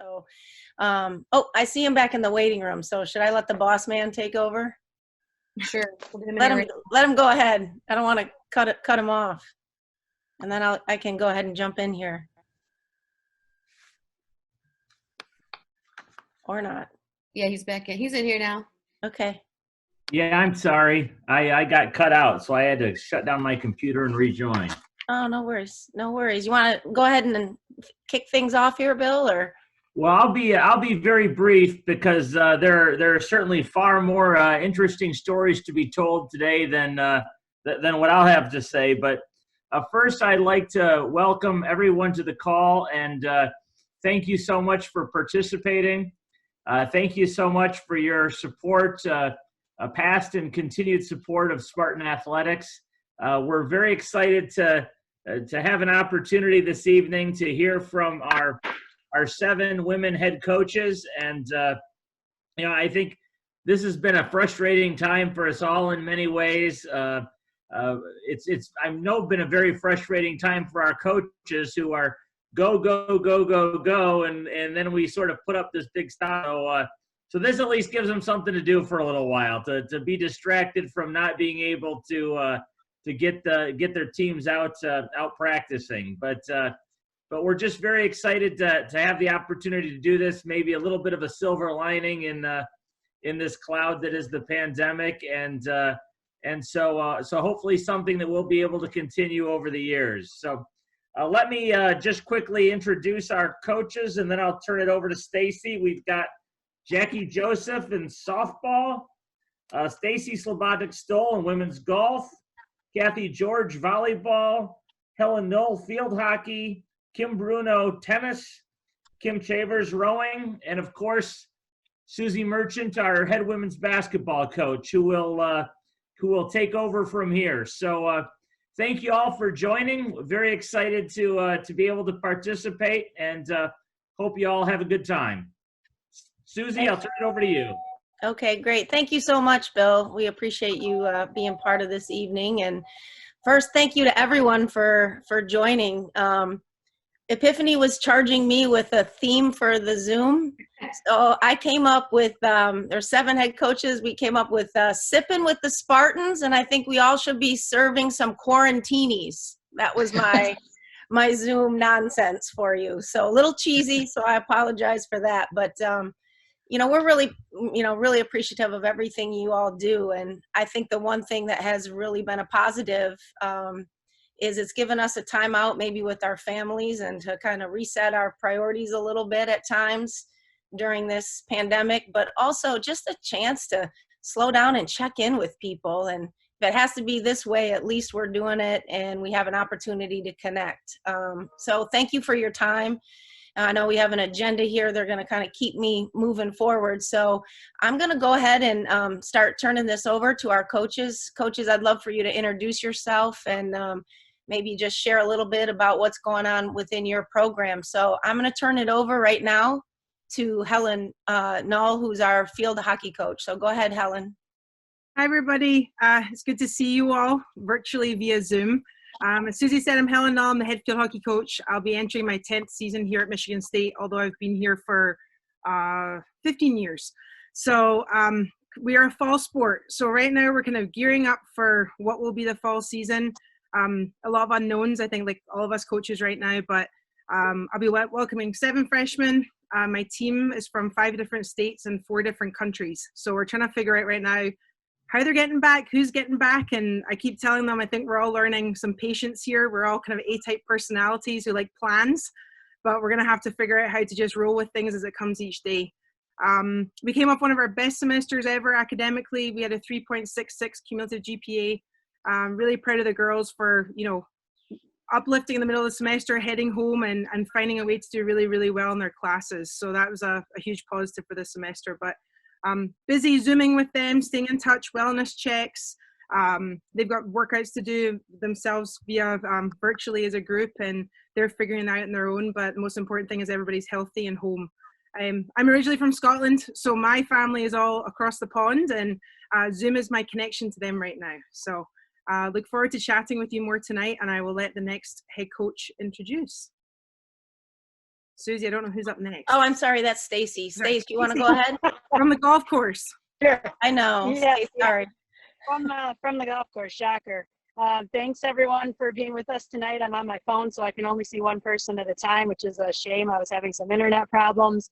So, oh, I see him back in the waiting room. So should I let the boss man take over? Sure. Let him go ahead. I don't want to cut him off. And then I can go ahead and jump in here. Or not. Yeah, he's back in. He's in here now. Okay. Yeah, I'm sorry. I got cut out, so I had to shut down my computer and rejoin. Oh, no worries. No worries. You want to go ahead and kick things off here, Bill, or? Well, I'll be very brief because there are certainly far more interesting stories to be told today than what I'll have to say. But first, I'd like to welcome everyone to the call and thank you so much for participating. Thank you so much for your support, past and continued support of Spartan Athletics. We're very excited to have an opportunity this evening to hear from our 7 women head coaches. And, I think this has been a frustrating time for us all in many ways. I know been a very frustrating time for our coaches who are go, go, go, go, go. And then we sort of put up this big stop. So this at least gives them something to do for a little while, to be distracted from not being able to get their teams out practicing. But we're just very excited to have the opportunity to do this. Maybe a little bit of a silver lining in this cloud that is the pandemic, and so hopefully something that we'll be able to continue over the years. So let me just quickly introduce our coaches, and then I'll turn it over to Stacy. We've got Jacquie Joseph in softball, Stacy Slobodnik-Stoll in women's golf, Cathy George volleyball, Helen Knull field hockey, Kim Bruno tennis, Kim Chavers rowing, and of course Susie Merchant, our head women's basketball coach, who will take over from here. So thank you all for joining. We're very excited to be able to participate, and hope you all have a good time. Susie, I'll turn it over to you. Okay, great. Thank you so much, Bill. We appreciate you being part of this evening. And first, thank you to everyone for joining. Epiphany was charging me with a theme for the Zoom. So I came up with, there's 7 head coaches. We came up with sipping with the Spartans, and I think we all should be serving some quarantinis. That was my Zoom nonsense for you. So a little cheesy, so I apologize for that. But we're really, really appreciative of everything you all do. And I think the one thing that has really been a positive is it's given us a timeout maybe with our families and to kind of reset our priorities a little bit at times during this pandemic, but also just a chance to slow down and check in with people. And if it has to be this way, at least we're doing it and we have an opportunity to connect. So thank you for your time. I know we have an agenda here. They're going to kind of keep me moving forward. So I'm going to go ahead and start turning this over to our coaches. Coaches, I'd love for you to introduce yourself and maybe just share a little bit about what's going on within your program. So I'm going to turn it over right now to Helen Knull, who's our field hockey coach. So go ahead, Helen. Hi, everybody. It's good to see you all virtually via Zoom. As Susie said, I'm Helen Knull. I'm the head field hockey coach. I'll be entering my 10th season here at Michigan State, although I've been here for 15 years. So we are a fall sport. So right now we're kind of gearing up for what will be the fall season. A lot of unknowns, I think, like all of us coaches right now, but I'll be welcoming 7 freshmen. My team is from 5 different states and 4 different countries. So we're trying to figure out right now how they're getting back, who's getting back. And I keep telling them, I think we're all learning some patience here. We're all kind of A-type personalities who like plans, but we're going to have to figure out how to just roll with things as it comes each day. We came up one of our best semesters ever academically. We had a 3.66 cumulative GPA. Really proud of the girls for, uplifting in the middle of the semester, heading home and finding a way to do really, really well in their classes. So that was a huge positive for this semester. But busy Zooming with them, staying in touch, wellness checks. They've got workouts to do themselves via virtually as a group, and they're figuring it out on their own. But the most important thing is everybody's healthy and home. I'm originally from Scotland, so my family is all across the pond, and Zoom is my connection to them right now. So look forward to chatting with you more tonight, and I will let the next head coach introduce. Susie, I don't know who's up next. Oh, I'm sorry. That's Stacy. Sorry. Stacy, you want to go ahead? From the golf course. Sure. I know. Yeah, Stacy, yeah. sorry. From the golf course, shocker. Thanks everyone for being with us tonight. I'm on my phone, so I can only see one person at a time, which is a shame. I was having some internet problems.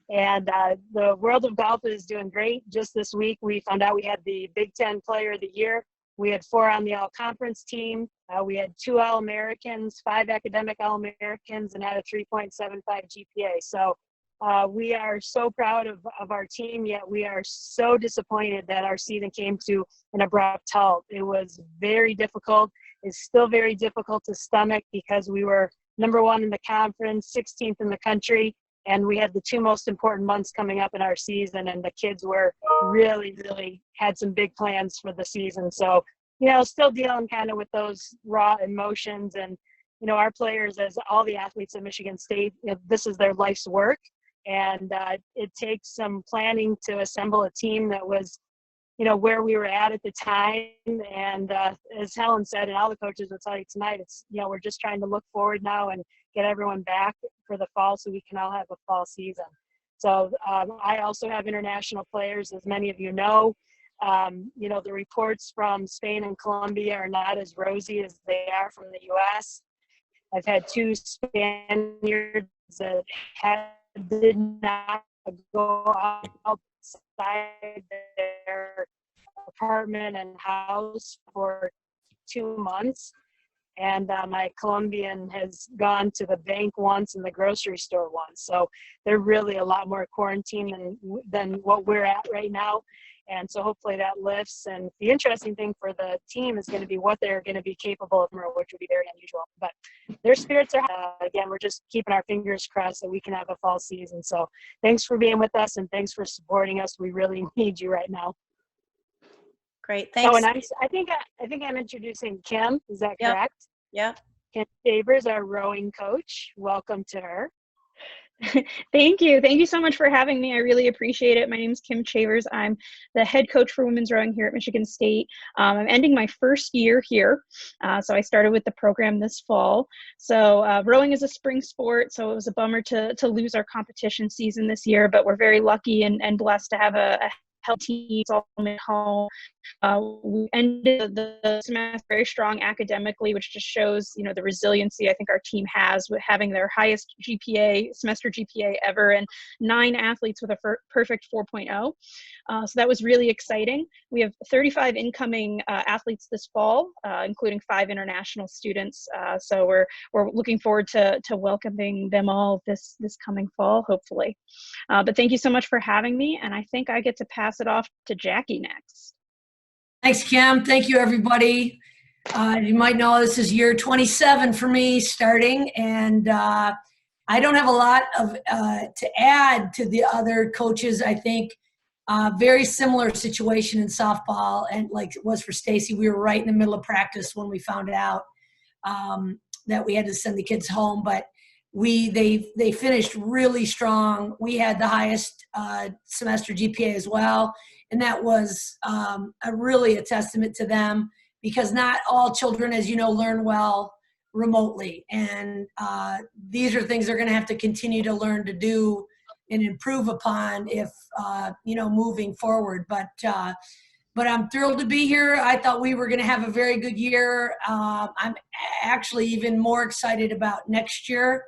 And the world of golf is doing great. Just this week, we found out we had the Big Ten Player of the Year. We had 4 on the all-conference team. We had 2 All-Americans, 5 academic All-Americans, and had a 3.75 GPA. So we are so proud of our team, yet we are so disappointed that our season came to an abrupt halt. It was very difficult. It's still very difficult to stomach because we were #1 in the conference, 16th in the country, and we had the 2 most important months coming up in our season, and the kids were really had some big plans for the season. So, still dealing kind of with those raw emotions. And, our players, as all the athletes at Michigan State, this is their life's work. And it takes some planning to assemble a team that was, where we were at the time. And as Helen said, and all the coaches will tell you tonight, it's, we're just trying to look forward now and get everyone back for the fall so we can all have a fall season. So I also have international players, as many of you know. The reports from Spain and Colombia are not as rosy as they are from the U.S. I've had 2 Spaniards that did not go outside their apartment and house for 2 months. And my Colombian has gone to the bank once and the grocery store once. So they're really a lot more quarantined than what we're at right now. And so hopefully that lifts. And the interesting thing for the team is going to be what they're going to be capable of, which would be very unusual. But their spirits are high. Again, we're just keeping our fingers crossed that we can have a fall season. So thanks for being with us and thanks for supporting us. We really need you right now. Great. Thanks. Oh, and I think I'm introducing Kim. Is that Yep. correct? Yep. Kim Chavers, our rowing coach. Welcome to her. Thank you. Thank you so much for having me. I really appreciate it. My name is Kim Chavers. I'm the head coach for women's rowing here at Michigan State. I'm ending my first year here. So I started with the program this fall. So rowing is a spring sport, so it was a bummer to lose our competition season this year, but we're very lucky and blessed to have a healthy team all at home. We ended the semester very strong academically, which just shows, the resiliency I think our team has with having their highest semester GPA ever, and 9 athletes with a perfect 4.0. So that was really exciting. We have 35 incoming athletes this fall, including 5 international students. So we're looking forward to welcoming them all this coming fall, hopefully. But thank you so much for having me, and I think I get to pass it off to Jacquie next. Thanks, Kim. Thank you, everybody. You might know this is year 27 for me starting, and I don't have a lot to add to the other coaches. I think very similar situation in softball, and like it was for Stacy, we were right in the middle of practice when we found out that we had to send the kids home, but they finished really strong. We had the highest semester GPA as well, and that was really a testament to them, because not all children, as you know, learn well remotely, and these are things they're going to have to continue to learn to do and improve upon if moving forward. But I'm thrilled to be here. I thought we were going to have a very good year. I'm actually even more excited about next year.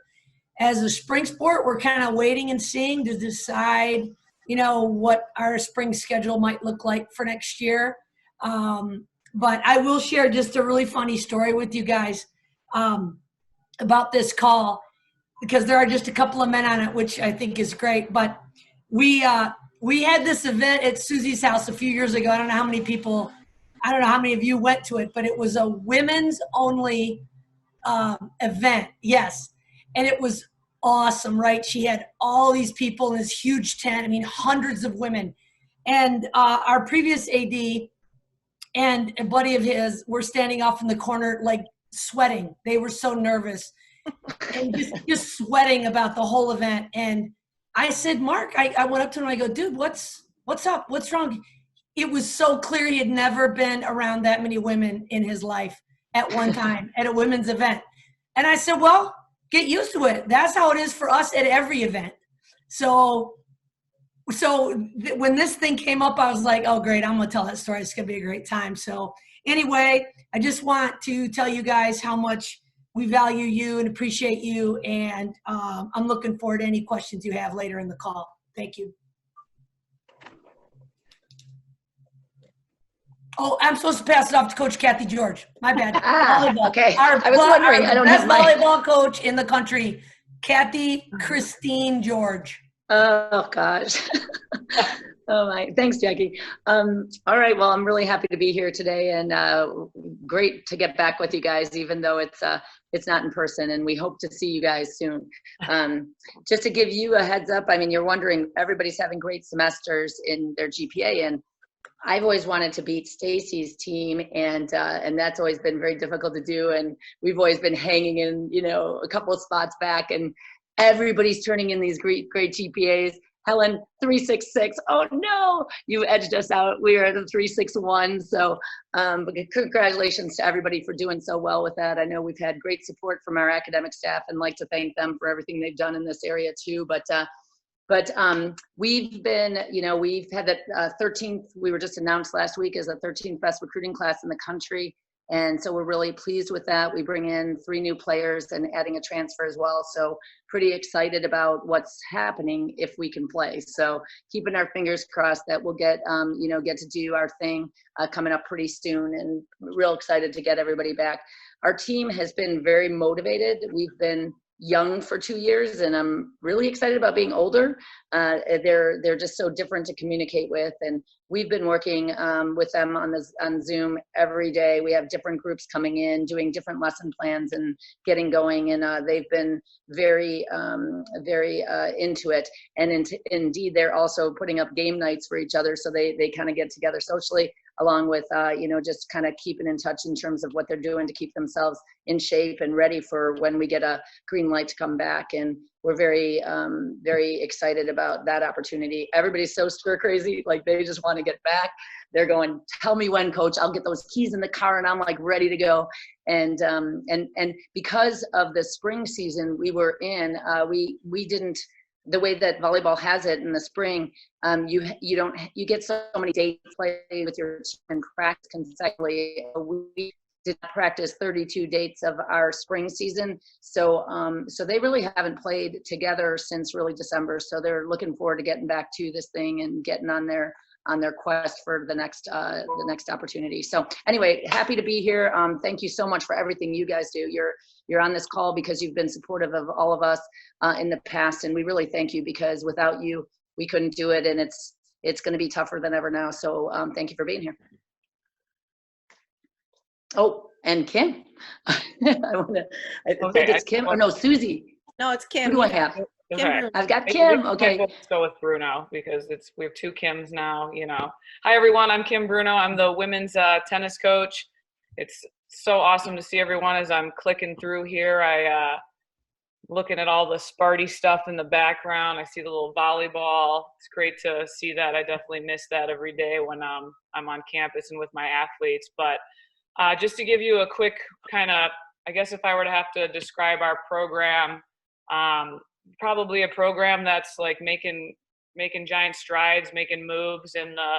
As a spring sport, we're kind of waiting and seeing to decide, what our spring schedule might look like for next year. But I will share just a really funny story with you guys about this call, because there are just a couple of men on it, which I think is great. But we had this event at Susie's house a few years ago. I don't know how many of you went to it, but it was a women's only event. Yes. And it was awesome, right? She had all these people in this huge tent. I mean, hundreds of women. And our previous AD and a buddy of his were standing off in the corner, like sweating. They were so nervous and just sweating about the whole event. And I said, Mark, I went up to him and I go, dude, what's up? What's wrong? It was so clear he had never been around that many women in his life at one time at a women's event. And I said, well, get used to it. That's how it is for us at every event. So when this thing came up, I was like, oh, great, I'm going to tell that story. It's going to be a great time. So anyway, I just want to tell you guys how much we value you and appreciate you. And I'm looking forward to any questions you have later in the call. Thank you. Oh, I'm supposed to pass it off to Coach Cathy George. My bad. Volleyball. Okay. I was wondering. I don't best have my. volleyball coach in the country, Cathy Christine George. Oh gosh. Oh my. Thanks, Jackie. All right. Well, I'm really happy to be here today, and great to get back with you guys, even though it's not in person, and we hope to see you guys soon. Just to give you a heads up, I mean, you're wondering, everybody's having great semesters in their GPA, and I've always wanted to beat Stacy's team, and that's always been very difficult to do. And we've always been hanging in, a couple of spots back, and everybody's turning in these great GPAs. Helen, 3.66. Oh no, you edged us out. We are at a 3.61. So but congratulations to everybody for doing so well with that. I know we've had great support from our academic staff, and like to thank them for everything they've done in this area too. But we've been, we've had the 13th, we were just announced last week as the 13th best recruiting class in the country. And so we're really pleased with that. We bring in 3 new players and adding a transfer as well. So pretty excited about what's happening if we can play. So keeping our fingers crossed that we'll get, get to do our thing coming up pretty soon, and real excited to get everybody back. Our team has been very motivated. We've been young for 2 years, and I'm really excited about being older. They're just so different to communicate with, and we've been working with them on Zoom every day. We have different groups coming in, doing different lesson plans and getting going, and they've been very into it. And indeed, they're also putting up game nights for each other, so they kind of get together socially, along with just kind of keeping in touch in terms of what they're doing to keep themselves in shape and ready for when we get a green light to come back. And we're very excited about that opportunity. Everybody's so stir crazy, like they just want to get back. They're going, tell me when, coach. I'll get those keys in the car and I'm like ready to go. And because of the spring season we were in, we didn't, the way that volleyball has it in the spring, you get so many days play with your team and practice consecutively. We did not practice 32 dates of our spring season, so they really haven't played together since really December. So they're looking forward to getting back to this thing and getting on their quest for the next opportunity. So anyway, happy to be here. Thank you so much for everything you guys do. You're on this call because you've been supportive of all of us in the past, and we really thank you, because without you, we couldn't do it, and it's going to be tougher than ever now. So thank you for being here. Oh, and Kim. I think it's Kim. Oh no, Susie. No, it's Kim. Who do I have? Kim. I've got Kim. Okay. Let's go with Bruno, because we have 2 Kims now. Hi everyone, I'm Kim Bruno. I'm the women's tennis coach. It's so awesome to see everyone as I'm clicking through here. Looking at all the Sparty stuff in the background. I see the little volleyball. It's great to see that. I definitely miss that every day when I'm on campus and with my athletes. But just to give you a quick kind of, I guess if I were to have to describe our program, probably a program that's like making giant strides, making moves in the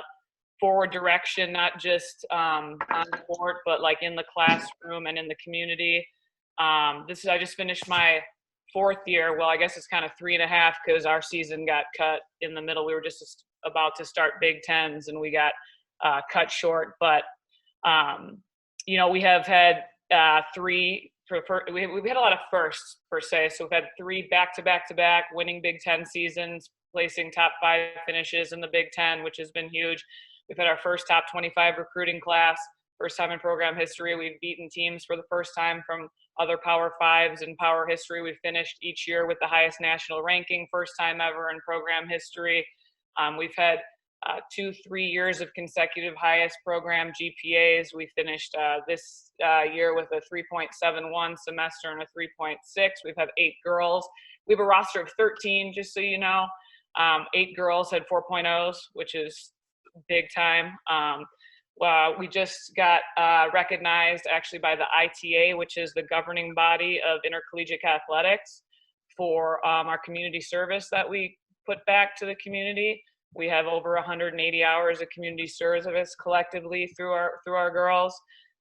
forward direction, not just on the court, but like in the classroom and in the community. I just finished my 4th year. Well, I guess it's kind of 3.5, because our season got cut in the middle. We were just about to start Big Tens and we got cut short. But we have had 3. We've had a lot of firsts per se. So we've had 3 back-to-back winning Big Ten seasons, placing top 5 finishes in the Big Ten, which has been huge. We've had our first top 25 recruiting class, first time in program history. We've beaten teams for the first time from other Power 5s in power history. We've finished each year with the highest national ranking, first time ever in program history. We've had 2-3 years of consecutive highest program GPAs. We finished this year with a 3.71 semester and a 3.6. We've had 8 girls. We have a roster of 13, just so you know. 8 girls had 4.0s, which is big time. we just got recognized actually by the ITA, which is the governing body of intercollegiate athletics, for our community service that we put back to the community. We have over 180 hours of community service collectively through our girls.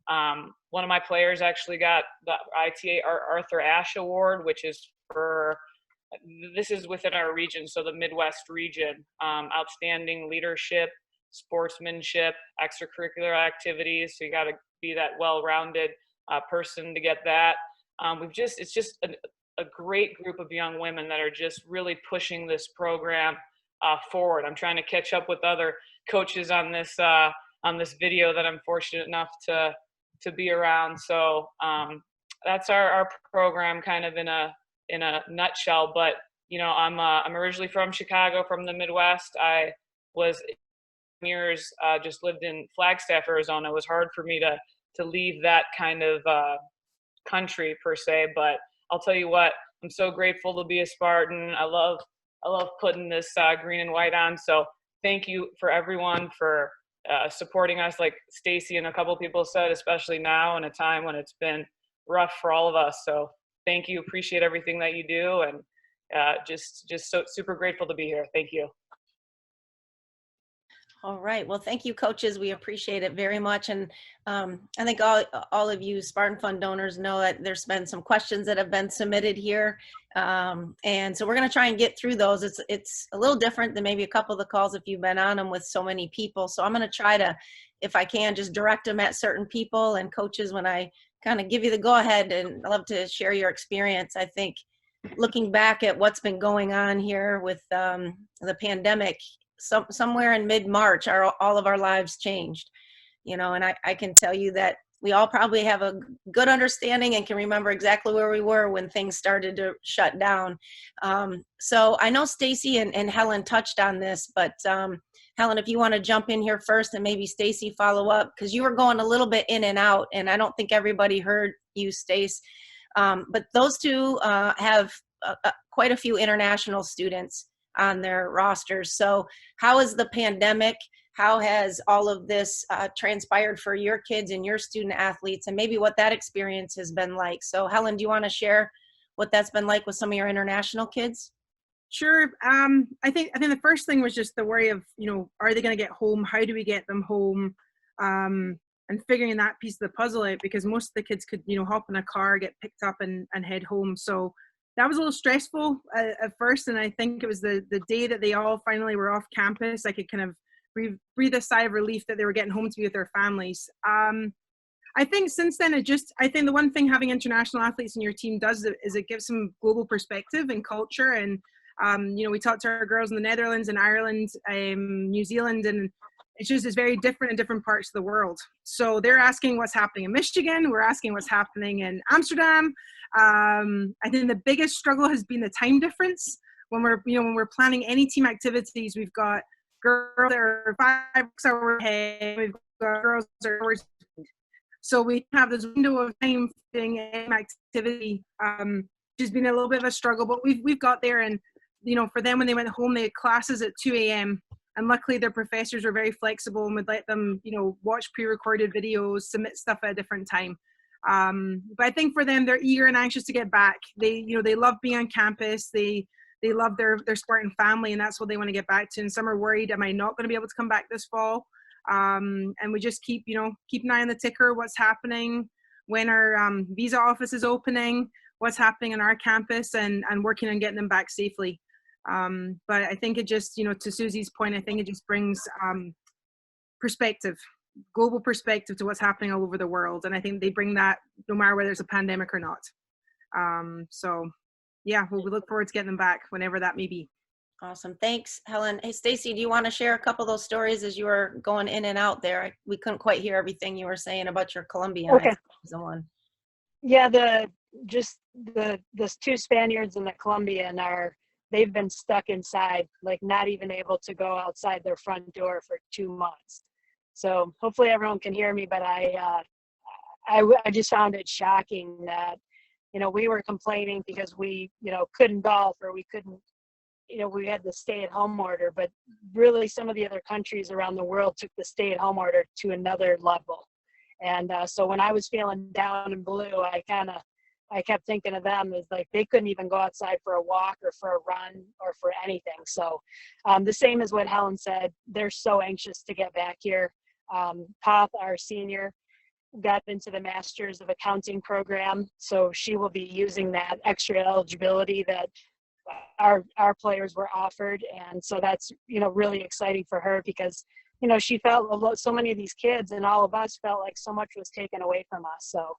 One of my players actually got the ITA Arthur Ashe Award, which is this is within our region, so the Midwest region. Outstanding leadership, sportsmanship, extracurricular activities. So you got to be that well-rounded person to get that. It's just a great group of young women that are just really pushing this program forward. I'm trying to catch up with other coaches on this video that I'm fortunate enough to be around. So that's our program kind of in a nutshell. But you know, I'm originally from Chicago, from the Midwest. I was years just lived in Flagstaff, Arizona. It was hard for me to leave that kind of country per se, but I'll tell you what, I'm so grateful to be a Spartan. I love putting this green and white on. So thank you for everyone for supporting us, like Stacy and a couple people said, especially now in a time when it's been rough for all of us. So thank you, appreciate everything that you do, and just so super grateful to be here. Thank you. All right. Well, thank you, coaches. We appreciate it very much. And I think all of you Spartan Fund donors know that there's been some questions that have been submitted here. And so we're going to try and get through those. It's a little different than maybe a couple of the calls if you've been on them with so many people. So I'm going to try to, if I can, just direct them at certain people and coaches when I kind of give you the go ahead, and I'd love to share your experience. I think looking back at what's been going on here with the pandemic, somewhere in mid-March, all of our lives changed, you know, and I can tell you that we all probably have a good understanding and can remember exactly where we were when things started to shut down. So I know Stacy and Helen touched on this, but Helen, if you want to jump in here first and maybe Stacy follow up, because you were going a little bit in and out, and I don't think everybody heard you, Stace. But those two have quite a few international students on their rosters. So how is the pandemic, how has all of this transpired for your kids and your student athletes, and maybe what that experience has been like? So Helen, do you want to share what that's been like with some of your international kids? Sure. I think the first thing was just the worry of, you know, are they going to get home? How do we get them home? And figuring that piece of the puzzle out, because most of the kids could, you know, hop in a car, get picked up and head home. So that was a little stressful at first. And I think it was the day that they all finally were off campus, I could kind of breathe a sigh of relief that they were getting home to be with their families. I think since then, I think the one thing having international athletes in your team does is it gives some global perspective and culture. And, you know, we talked to our girls in the Netherlands and Ireland, New Zealand, and it's very different in different parts of the world. So they're asking what's happening in Michigan. We're asking what's happening in Amsterdam. I think the biggest struggle has been the time difference. When we're planning any team activities, we've got girls that are 5 hours ahead. We've got girls that are hours. So we have this window of time for doing any activity, which has been a little bit of a struggle, but we've got there. And, you know, for them, when they went home, they had classes at 2 a.m. And luckily their professors were very flexible and would let them, you know, watch pre-recorded videos, submit stuff at a different time. But I think for them, they're eager and anxious to get back. They love being on campus. They love their Spartan family, and that's what they want to get back to. And some are worried, am I not going to be able to come back this fall? And we just keep an eye on the ticker, what's happening, when our visa office is opening, what's happening on our campus, and working on getting them back safely. But I think it just, you know, to Susie's point, I think it just brings perspective, global perspective to what's happening all over the world. And I think they bring that no matter whether there's a pandemic or not. So yeah, we look forward to getting them back whenever that may be. Awesome. Thanks, Helen. Hey, Stacy, do you want to share a couple of those stories as you were going in and out there? We couldn't quite hear everything you were saying about your Colombian. Okay. One. Yeah, the two Spaniards and the Colombian they've been stuck inside, like not even able to go outside their front door for 2 months. So hopefully everyone can hear me, but I just found it shocking that, you know, we were complaining because we, you know, couldn't golf or we couldn't, we had the stay-at-home order, but really some of the other countries around the world took the stay-at-home order to another level. And so when I was feeling down and blue, I kept thinking of them as like they couldn't even go outside for a walk or for a run or for anything. So the same as what Helen said, they're so anxious to get back here. Pop, our senior, got into the Masters of Accounting program, so she will be using that extra eligibility that our players were offered, and so that's really exciting for her because she felt so many of these kids and all of us felt like so much was taken away from us. So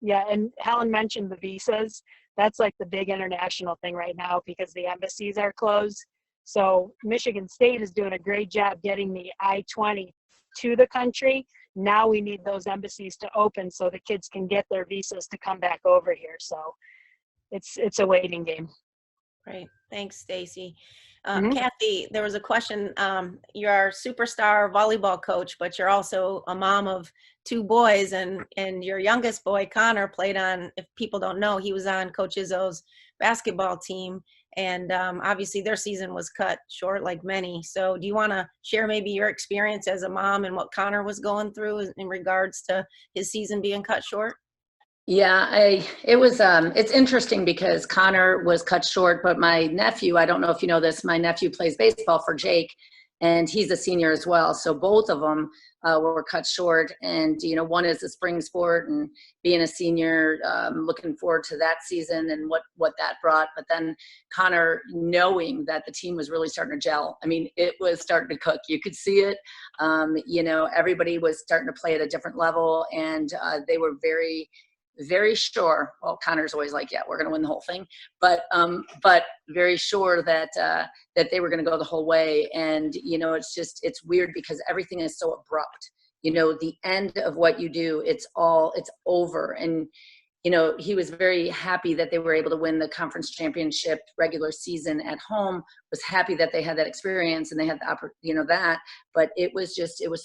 yeah, and Helen mentioned the visas. That's like the big international thing right now because the embassies are closed. So Michigan State is doing a great job getting the I-20 to the country. Now we need those embassies to open so the kids can get their visas to come back over here. So it's a waiting game. Great. Thanks, Stacy. Mhm. Cathy, there was a question. You're our superstar volleyball coach, but you're also a mom of 2 boys, and your youngest boy, Connor, played on, if people don't know, he was on Coach Izzo's basketball team, and obviously their season was cut short like many. So do you want to share maybe your experience as a mom and what Connor was going through in regards to his season being cut short? Yeah, it's interesting because Connor was cut short, but my nephew, I don't know if you know this, my nephew plays baseball for Jake, and he's a senior as well. So both of them were cut short, and one is a spring sport, and being a senior, looking forward to that season and what that brought. But then Connor, knowing that the team was really starting to gel, I mean, it was starting to cook. You could see it. Everybody was starting to play at a different level, and they were very sure. Well, Connor's always like, yeah, we're going to win the whole thing, but very sure that they were going to go the whole way. And it's weird because everything is so abrupt. The end of what you do, it's over. And he was very happy that they were able to win the conference championship regular season at home, was happy that they had that experience and they had the but it was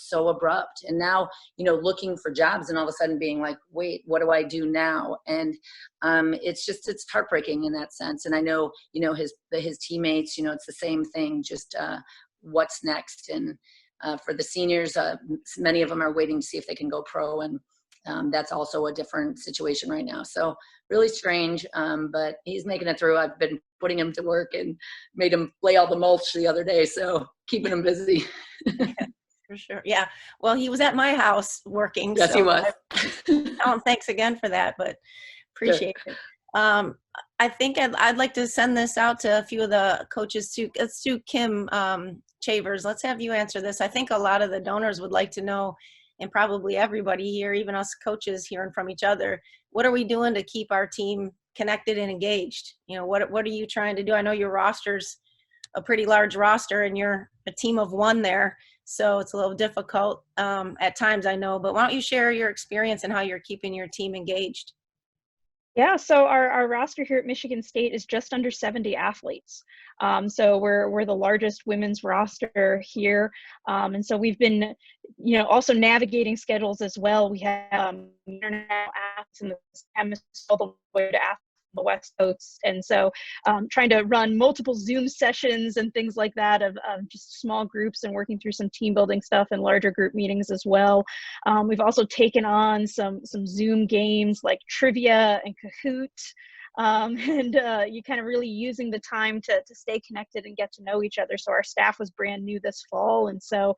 so abrupt. And now, looking for jobs and all of a sudden being like, wait, what do I do now? And it's heartbreaking in that sense. And I know, his teammates, it's the same thing, just what's next. And for the seniors, many of them are waiting to see if they can go pro, and that's also a different situation right now. So really strange, but he's making it through. I've been putting him to work and made him lay all the mulch the other day, so keeping him busy. For sure. Yeah. Well, he was at my house working. Yes, so he was. Thanks again for that, but appreciate it. I think I'd like to send this out to a few of the coaches too. Let's do Kim Chavers. Let's have you answer this. I think a lot of the donors would like to know, and probably everybody here, even us coaches hearing from each other, what are we doing to keep our team connected and engaged? What are you trying to do? I know your roster's a pretty large roster and you're a team of 1 there, so it's a little difficult at times, I know, but why don't you share your experience and how you're keeping your team engaged? Yeah, so our roster here at Michigan State is just under 70 athletes. So we're the largest women's roster here. And so we've been, also navigating schedules as well. We have international athletes in the hemisphere all the way to the West Coast. And so trying to run multiple Zoom sessions and things like that of just small groups and working through some team building stuff and larger group meetings as well. We've also taken on some Zoom games like trivia and Kahoot. You kind of really using the time to stay connected and get to know each other. So our staff was brand new this fall. And so,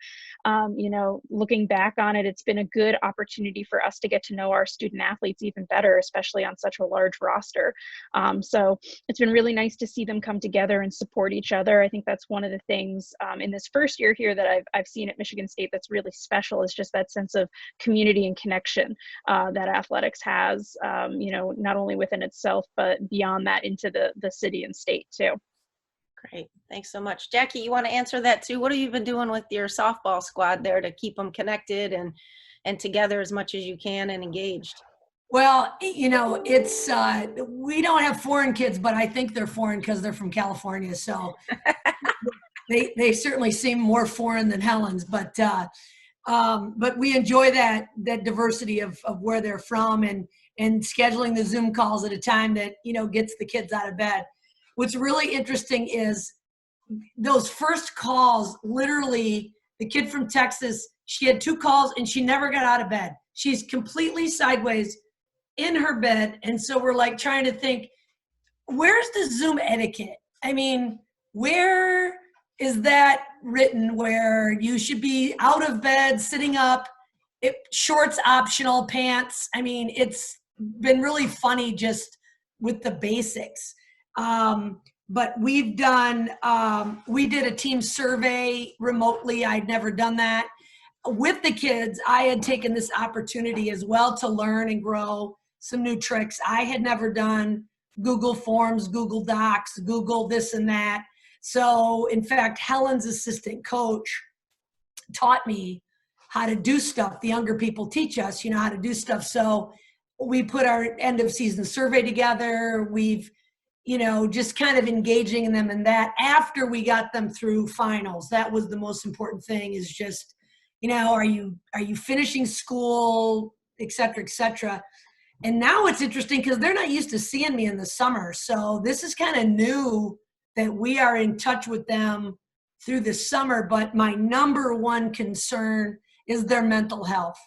looking back on it, it's been a good opportunity for us to get to know our student athletes even better, especially on such a large roster. So it's been really nice to see them come together and support each other. I think that's one of the things in this first year here that I've seen at Michigan State that's really special, is just that sense of community and connection that athletics has, not only within itself, but beyond that into the city and state too. Great. Thanks so much. Jacquie, you want to answer that too? What have you been doing with your softball squad there to keep them connected and together as much as you can and engaged? Well, it's we don't have foreign kids, but I think they're foreign because they're from California. So they certainly seem more foreign than Helen's, but we enjoy that diversity of where they're from and scheduling the Zoom calls at a time that, gets the kids out of bed. what's really interesting is those first calls, literally, the kid from Texas, she had 2 calls and she never got out of bed. She's completely sideways in her bed. And so we're like trying to think, where's the Zoom etiquette? I mean, where is that written where you should be out of bed, sitting up, shorts optional, pants? I mean, it's been really funny just with the basics. But we've done, we did a team survey remotely. I'd never done that. With the kids, I had taken this opportunity as well to learn and grow some new tricks. I had never done Google Forms, Google Docs, Google this and that. So in fact, Helen's assistant coach taught me how to do stuff. The younger people teach us, how to do stuff. So we put our end of season survey together. We've, just kind of engaging them in that after we got them through finals. That was the most important thing, is just, are you finishing school, et cetera, et cetera. And now it's interesting because they're not used to seeing me in the summer. So this is kind of new that we are in touch with them through the summer. But my number one concern is their mental health.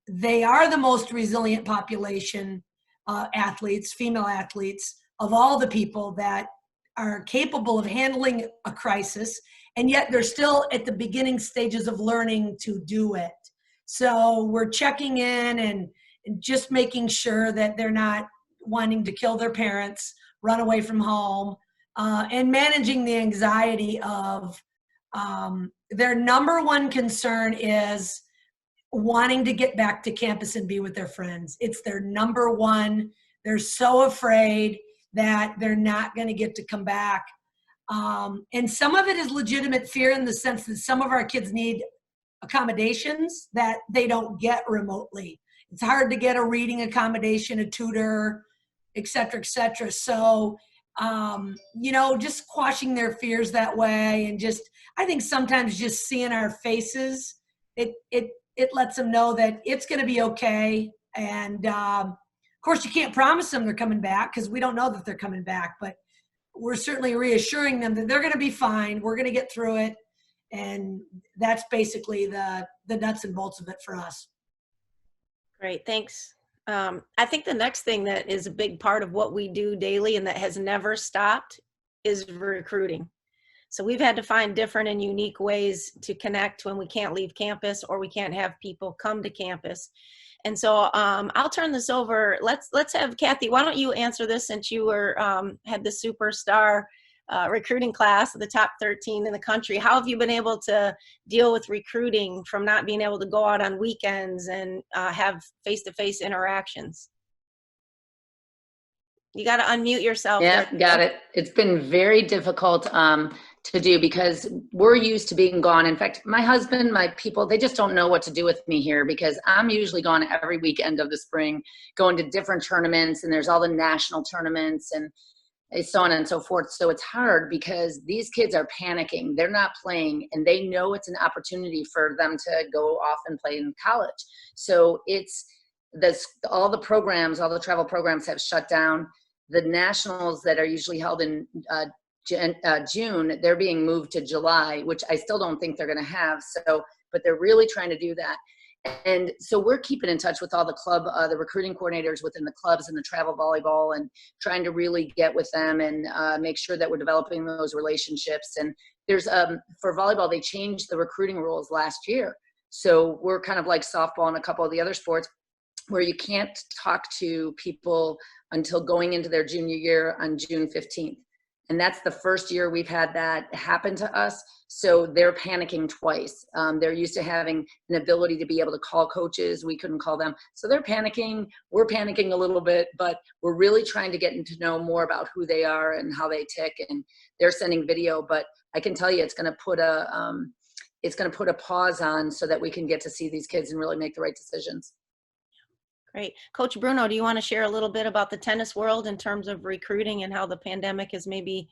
They are the most resilient population, athletes, female athletes, of all the people that are capable of handling a crisis. And yet they're still at the beginning stages of learning to do it. So we're checking in and just making sure that they're not wanting to kill their parents, run away from home, and managing the anxiety of their number one concern is wanting to get back to campus and be with their friends. It's their number one. They're so afraid that they're not going to get to come back. And some of it is legitimate fear in the sense that some of our kids need accommodations that they don't get remotely. It's hard to get a reading accommodation, a tutor, et cetera, et cetera. So, just quashing their fears that way. And just, I think sometimes just seeing our faces, it lets them know that it's going to be okay. And, of course, you can't promise them they're coming back because we don't know that they're coming back, but we're certainly reassuring them that they're going to be fine. We're going to get through it. And that's basically the nuts and bolts of it for us. Great, thanks. I think the next thing that is a big part of what we do daily and that has never stopped is recruiting. So we've had to find different and unique ways to connect when we can't leave campus or we can't have people come to campus. And so I'll turn this over. Let's have Cathy. Why don't you answer this, since you were had the superstar recruiting class of the top 13 in the country. How have you been able to deal with recruiting from not being able to go out on weekends and have face-to-face interactions? You got to unmute yourself. Yeah, got it. It's been very difficult to do because we're used to being gone. In fact, my husband, my people, they just don't know what to do with me here because I'm usually gone every weekend of the spring, going to different tournaments, and there's all the national tournaments and so on and so forth. So it's hard because these kids are panicking. They're not playing, and they know it's an opportunity for them to go off and play in college. So it's this, all the programs, all the travel programs have shut down. The nationals that are usually held in June, they're being moved to July, which I still don't think they're going to have. So, but they're really trying to do that. And so we're keeping in touch with all the club, the recruiting coordinators within the clubs and the travel volleyball, and trying to really get with them and make sure that we're developing those relationships. And there's, for volleyball, they changed the recruiting rules last year. So we're kind of like softball and a couple of the other sports where you can't talk to people until going into their junior year on June 15th. And that's the first year we've had that happen to us. So they're panicking twice. They're used to having an ability to be able to call coaches. We couldn't call them. So they're panicking. We're panicking a little bit, but we're really trying to get to know more about who they are and how they tick. And they're sending video, but I can tell you it's going to put a pause on so that we can get to see these kids and really make the right decisions. Great. Coach Bruno, do you want to share a little bit about the tennis world in terms of recruiting and how the pandemic has maybe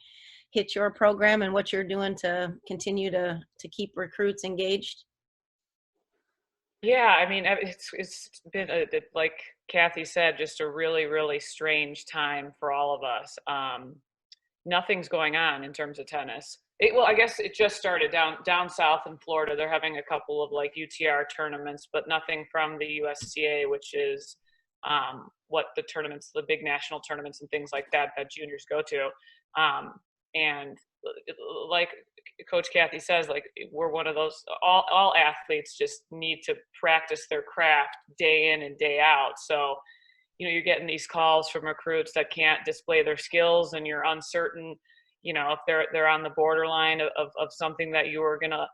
hit your program and what you're doing to continue to keep recruits engaged? Yeah, I mean, it's been, like Cathy said, just a really, really strange time for all of us. nothing's going on in terms of tennis. Well, I guess it just started down south in Florida. They're having a couple of like UTR tournaments, but nothing from the USTA, which is what the tournaments, the big national tournaments and things like that juniors go to. And like Coach Cathy says, like we're one of those, all athletes just need to practice their craft day in and day out. So, you're getting these calls from recruits that can't display their skills, and you're uncertain, if they're on the borderline of something that you were going to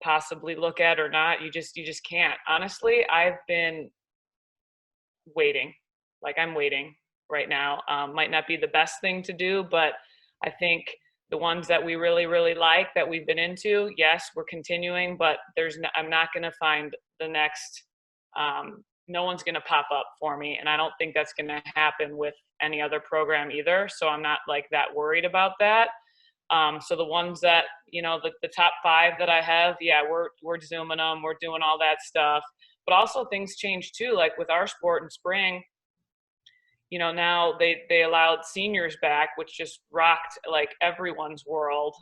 possibly look at or not. You just can't. Honestly, I've been waiting. Like I'm waiting right now. Might not be the best thing to do, but I think the ones that we really, really like that we've been into, yes, we're continuing, but I'm not going to find the next, no one's going to pop up for me. And I don't think that's going to happen with any other program either. So I'm not like that worried about that. So the ones that, the top 5 that I have, yeah, we're Zooming them, we're doing all that stuff, but also things change too. Like with our sport in spring, now they allowed seniors back, which just rocked like everyone's world.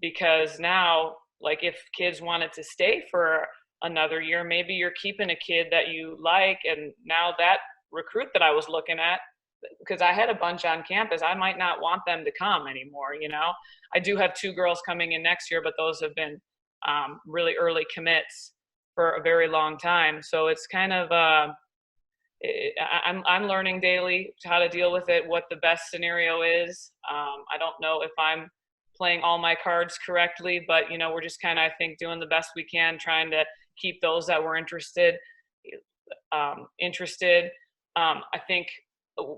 Because now, like if kids wanted to stay for another year, maybe you're keeping a kid that you like. And now that recruit that I was looking at, because I had a bunch on campus, I might not want them to come anymore. I do have 2 girls coming in next year, but those have been really early commits for a very long time. So it's kind of, I'm learning daily how to deal with it, what the best scenario is. I don't know if I'm playing all my cards correctly, but we're just kind of, I think, doing the best we can, trying to keep those that were interested. I think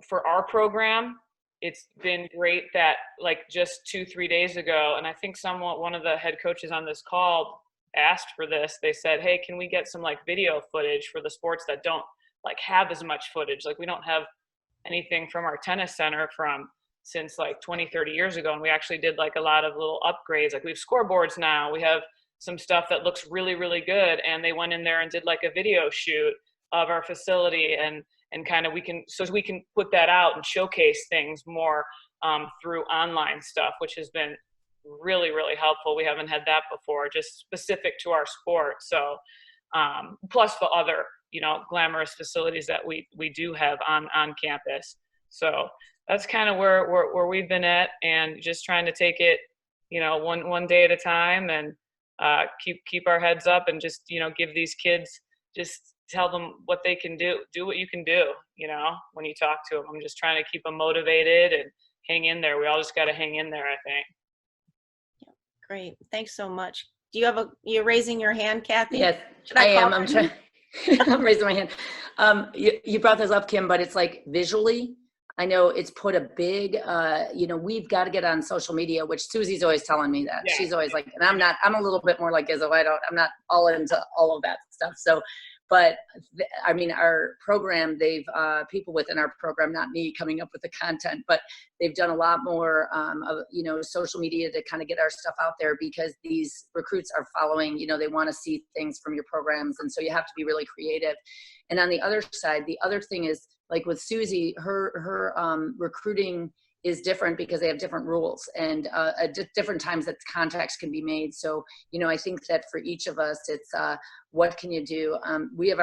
for our program, it's been great that like just 2-3 days ago, and I think one of the head coaches on this call asked for this. They said, hey, can we get some like video footage for the sports that don't like have as much footage? Like we don't have anything from our tennis center since like 20-30 years ago. And we actually did like a lot of little upgrades. Like we have scoreboards now, we have some stuff that looks really, really good. And they went in there and did like a video shoot of our facility, and kind of we can put that out and showcase things more through online stuff, which has been really, really helpful. We haven't had that before, just specific to our sport. So plus the other, glamorous facilities that we do have on campus. So that's kind of where we've been at, and just trying to take it, one day at a time, and keep our heads up, and just, give these kids, just tell them what they can do what you can do, when you talk to them. I'm just trying to keep them motivated and hang in there. We all just got to hang in there, I think. Yeah, great. Thanks so much. You're raising your hand, Cathy? Yes, I am. I'm trying. I'm raising my hand. You brought this up, Kim, but it's like visually, I know it's put a big, we've got to get on social media, which Susie's always telling me that. Yeah. She's always like, and I'm a little bit more like Izzo. I'm not all into all of that stuff. So, but I mean, our program, they've, people within our program, not me coming up with the content, but they've done a lot more, of, social media to kind of get our stuff out there, because these recruits are following, they want to see things from your programs. And so you have to be really creative. And on the other side, the other thing is, like with Susie, her recruiting is different because they have different rules, and at different times that contacts can be made. So, I think that for each of us, it's what can you do? We have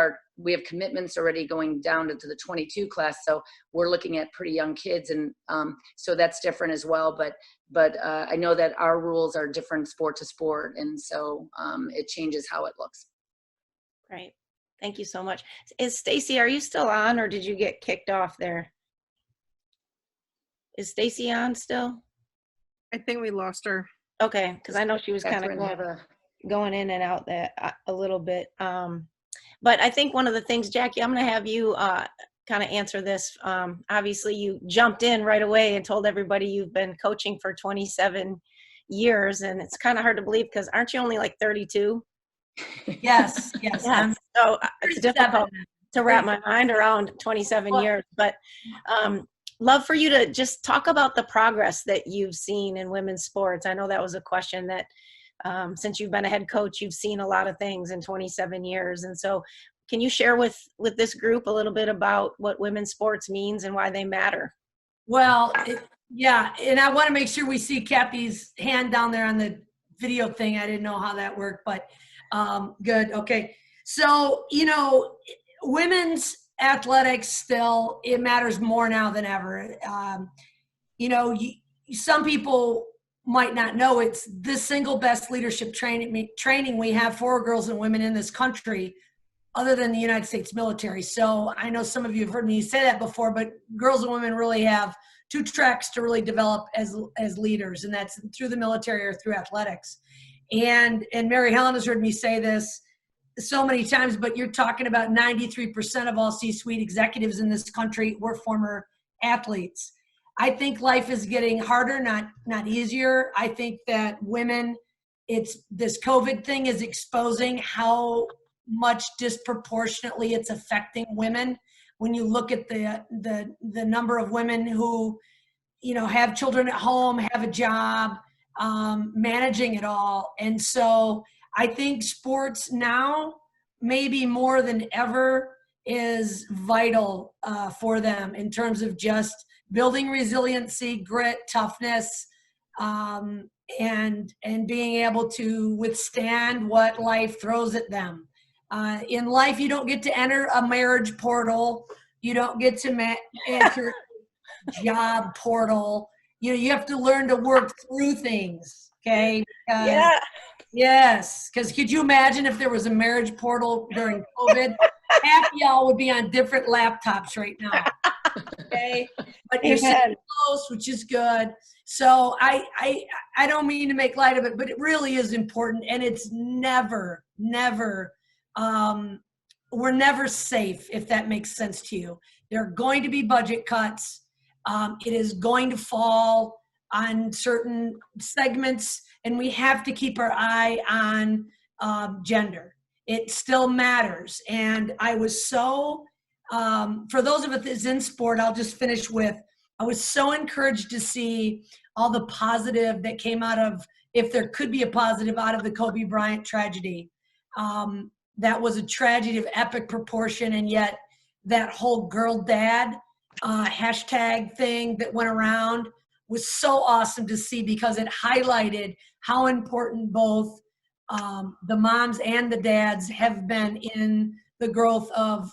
commitments already going down to the 22 class. So we're looking at pretty young kids, and so that's different as well. But I know that our rules are different sport to sport, and so it changes how it looks. Right. Thank you so much. Stacy, are you still on, or did you get kicked off there? Is Stacy on still? I think we lost her. Okay, because I know she was kind of going in and out there a little bit. But I think one of the things, Jacquie, I'm going to have you kind of answer this. Obviously, you jumped in right away and told everybody you've been coaching for 27 years, and it's kind of hard to believe, because aren't you only like 32? Yes. Yeah. So it's difficult to wrap my mind around 27 years, but love for you to just talk about the progress that you've seen in women's sports. I know that was a question that since you've been a head coach, you've seen a lot of things in 27 years. And so can you share with this group a little bit about what women's sports means and why they matter? Well, Yeah, and I want to make sure we see Cathy's hand down there on the video thing. I didn't know how that worked, but good. Okay. So, women's athletics still, it matters more now than ever. Some people might not know it's the single best leadership training we have for girls and women in this country, other than the United States military. So I know some of you have heard me say that before, but girls and women really have two tracks to really develop as leaders, and that's through the military or through athletics. And Mary Helen has heard me say this so many times, but you're talking about 93% of all C-suite executives in this country were former athletes. I think life is getting harder, not easier. I think that women, this COVID thing is exposing how much disproportionately it's affecting women. When you look at the number of women who, have children at home, have a job, managing it all. And so I think sports now, maybe more than ever, is vital for them in terms of just building resiliency, grit, toughness, and being able to withstand what life throws at them. In life, you don't get to enter a marriage portal. You don't get to enter a job portal. You have to learn to work through things, okay? Yeah. Yes, because could you imagine if there was a marriage portal during COVID? Half y'all would be on different laptops right now, okay? But you're sitting close, which is good. So I don't mean to make light of it, but it really is important, and it's never, we're never safe, if that makes sense to you. There are going to be budget cuts. It is going to fall on certain segments, and we have to keep our eye on gender. It still matters. And I was so, for those of us that's in sport, I'll just finish with, I was so encouraged to see all the positive that came out of, if there could be a positive out of the Kobe Bryant tragedy. That was a tragedy of epic proportion, and yet that whole girl dad hashtag thing that went around was so awesome to see, because it highlighted how important both the moms and the dads have been in the growth of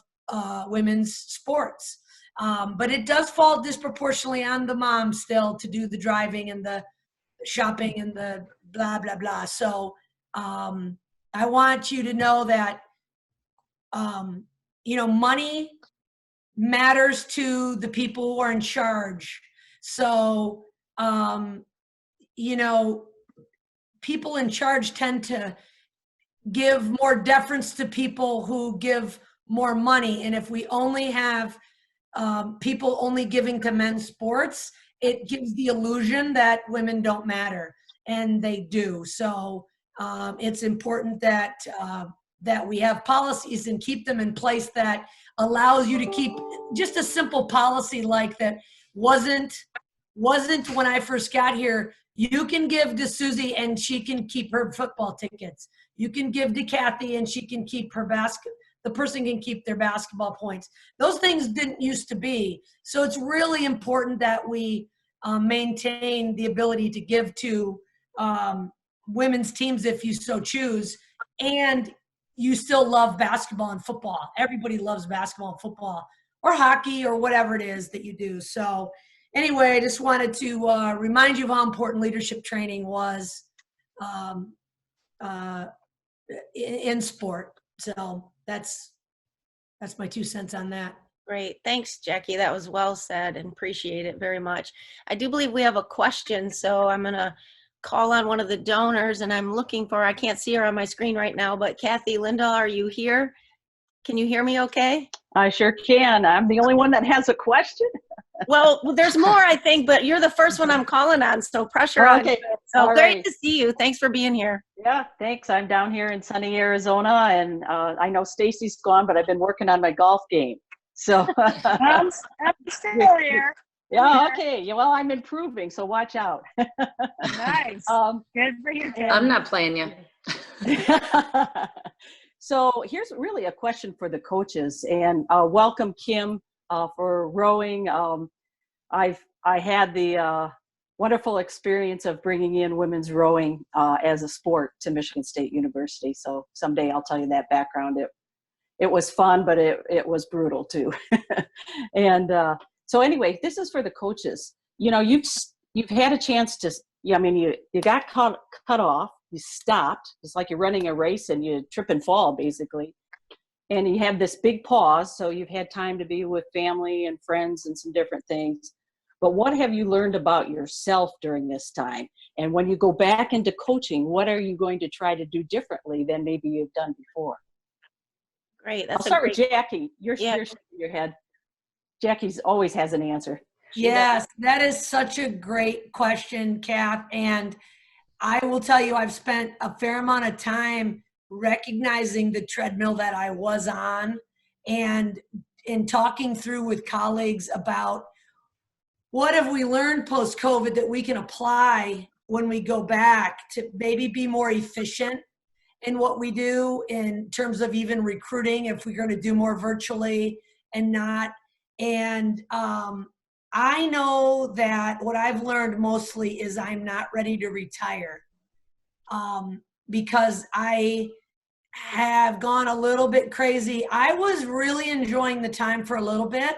women's sports. But it does fall disproportionately on the moms still to do the driving and the shopping and the blah, blah, blah. So I want you to know that, money matters to the people who are in charge. So, people in charge tend to give more deference to people who give more money. And if we only have people only giving to men's sports, it gives the illusion that women don't matter, and they do. So it's important that we have policies and keep them in place that allows you to keep just a simple policy like that wasn't when I first got here. You can give to Susie and she can keep her football tickets. You can give to Cathy and she can keep her the person can keep their basketball points. Those things didn't used to be. So it's really important that we maintain the ability to give to women's teams if you so choose, and you still love basketball and football. Everybody loves basketball and football, or hockey, or whatever it is that you do. So anyway, I just wanted to remind you of how important leadership training was in sport. So that's my 2 cents on that. Great. Thanks, Jackie. That was well said, and appreciate it very much. I do believe we have a question, so I'm going to call on one of the donors, and I'm looking for, I can't see her on my screen right now, but Cathy, Linda, are you here? Can you hear me okay? I sure can. I'm the only one that has a question. Well, there's more, I think, but you're the first one I'm calling on, so pressure on you. So All great right. to see you. Thanks for being here. Yeah, thanks. I'm down here in sunny Arizona, and I know Stacy's gone, but I've been working on my golf game. So I'm still here. yeah, okay. Yeah, well, I'm improving, so watch out. Nice. Good for you, Kim. I'm not playing you. So here's really a question for the coaches, and welcome Kim for rowing. I've I had the wonderful experience of bringing in women's rowing as a sport to Michigan State University. So someday I'll tell you that background. It was fun, but it was brutal too. And so anyway, this is for the coaches. You know, you've had a chance to, I mean, you got cut off, you stopped. It's like you're running a race and you trip and fall basically. And you have this big pause. So you've had time to be with family and friends and some different things. But what have you learned about yourself during this time? And when you go back into coaching, what are you going to try to do differently than maybe you've done before? Great. I'll start with Jacquie. You're shaking your head. Jackie's always has an answer. Yes, that is such a great question, Kath. And I will tell you, I've spent a fair amount of time recognizing the treadmill that I was on and in talking through with colleagues about what have we learned post-COVID that we can apply when we go back to maybe be more efficient in what we do in terms of even recruiting, if we're going to do more virtually and not. And I know that what I've learned mostly is I'm not ready to retire because I have gone a little bit crazy. I was really enjoying the time for a little bit,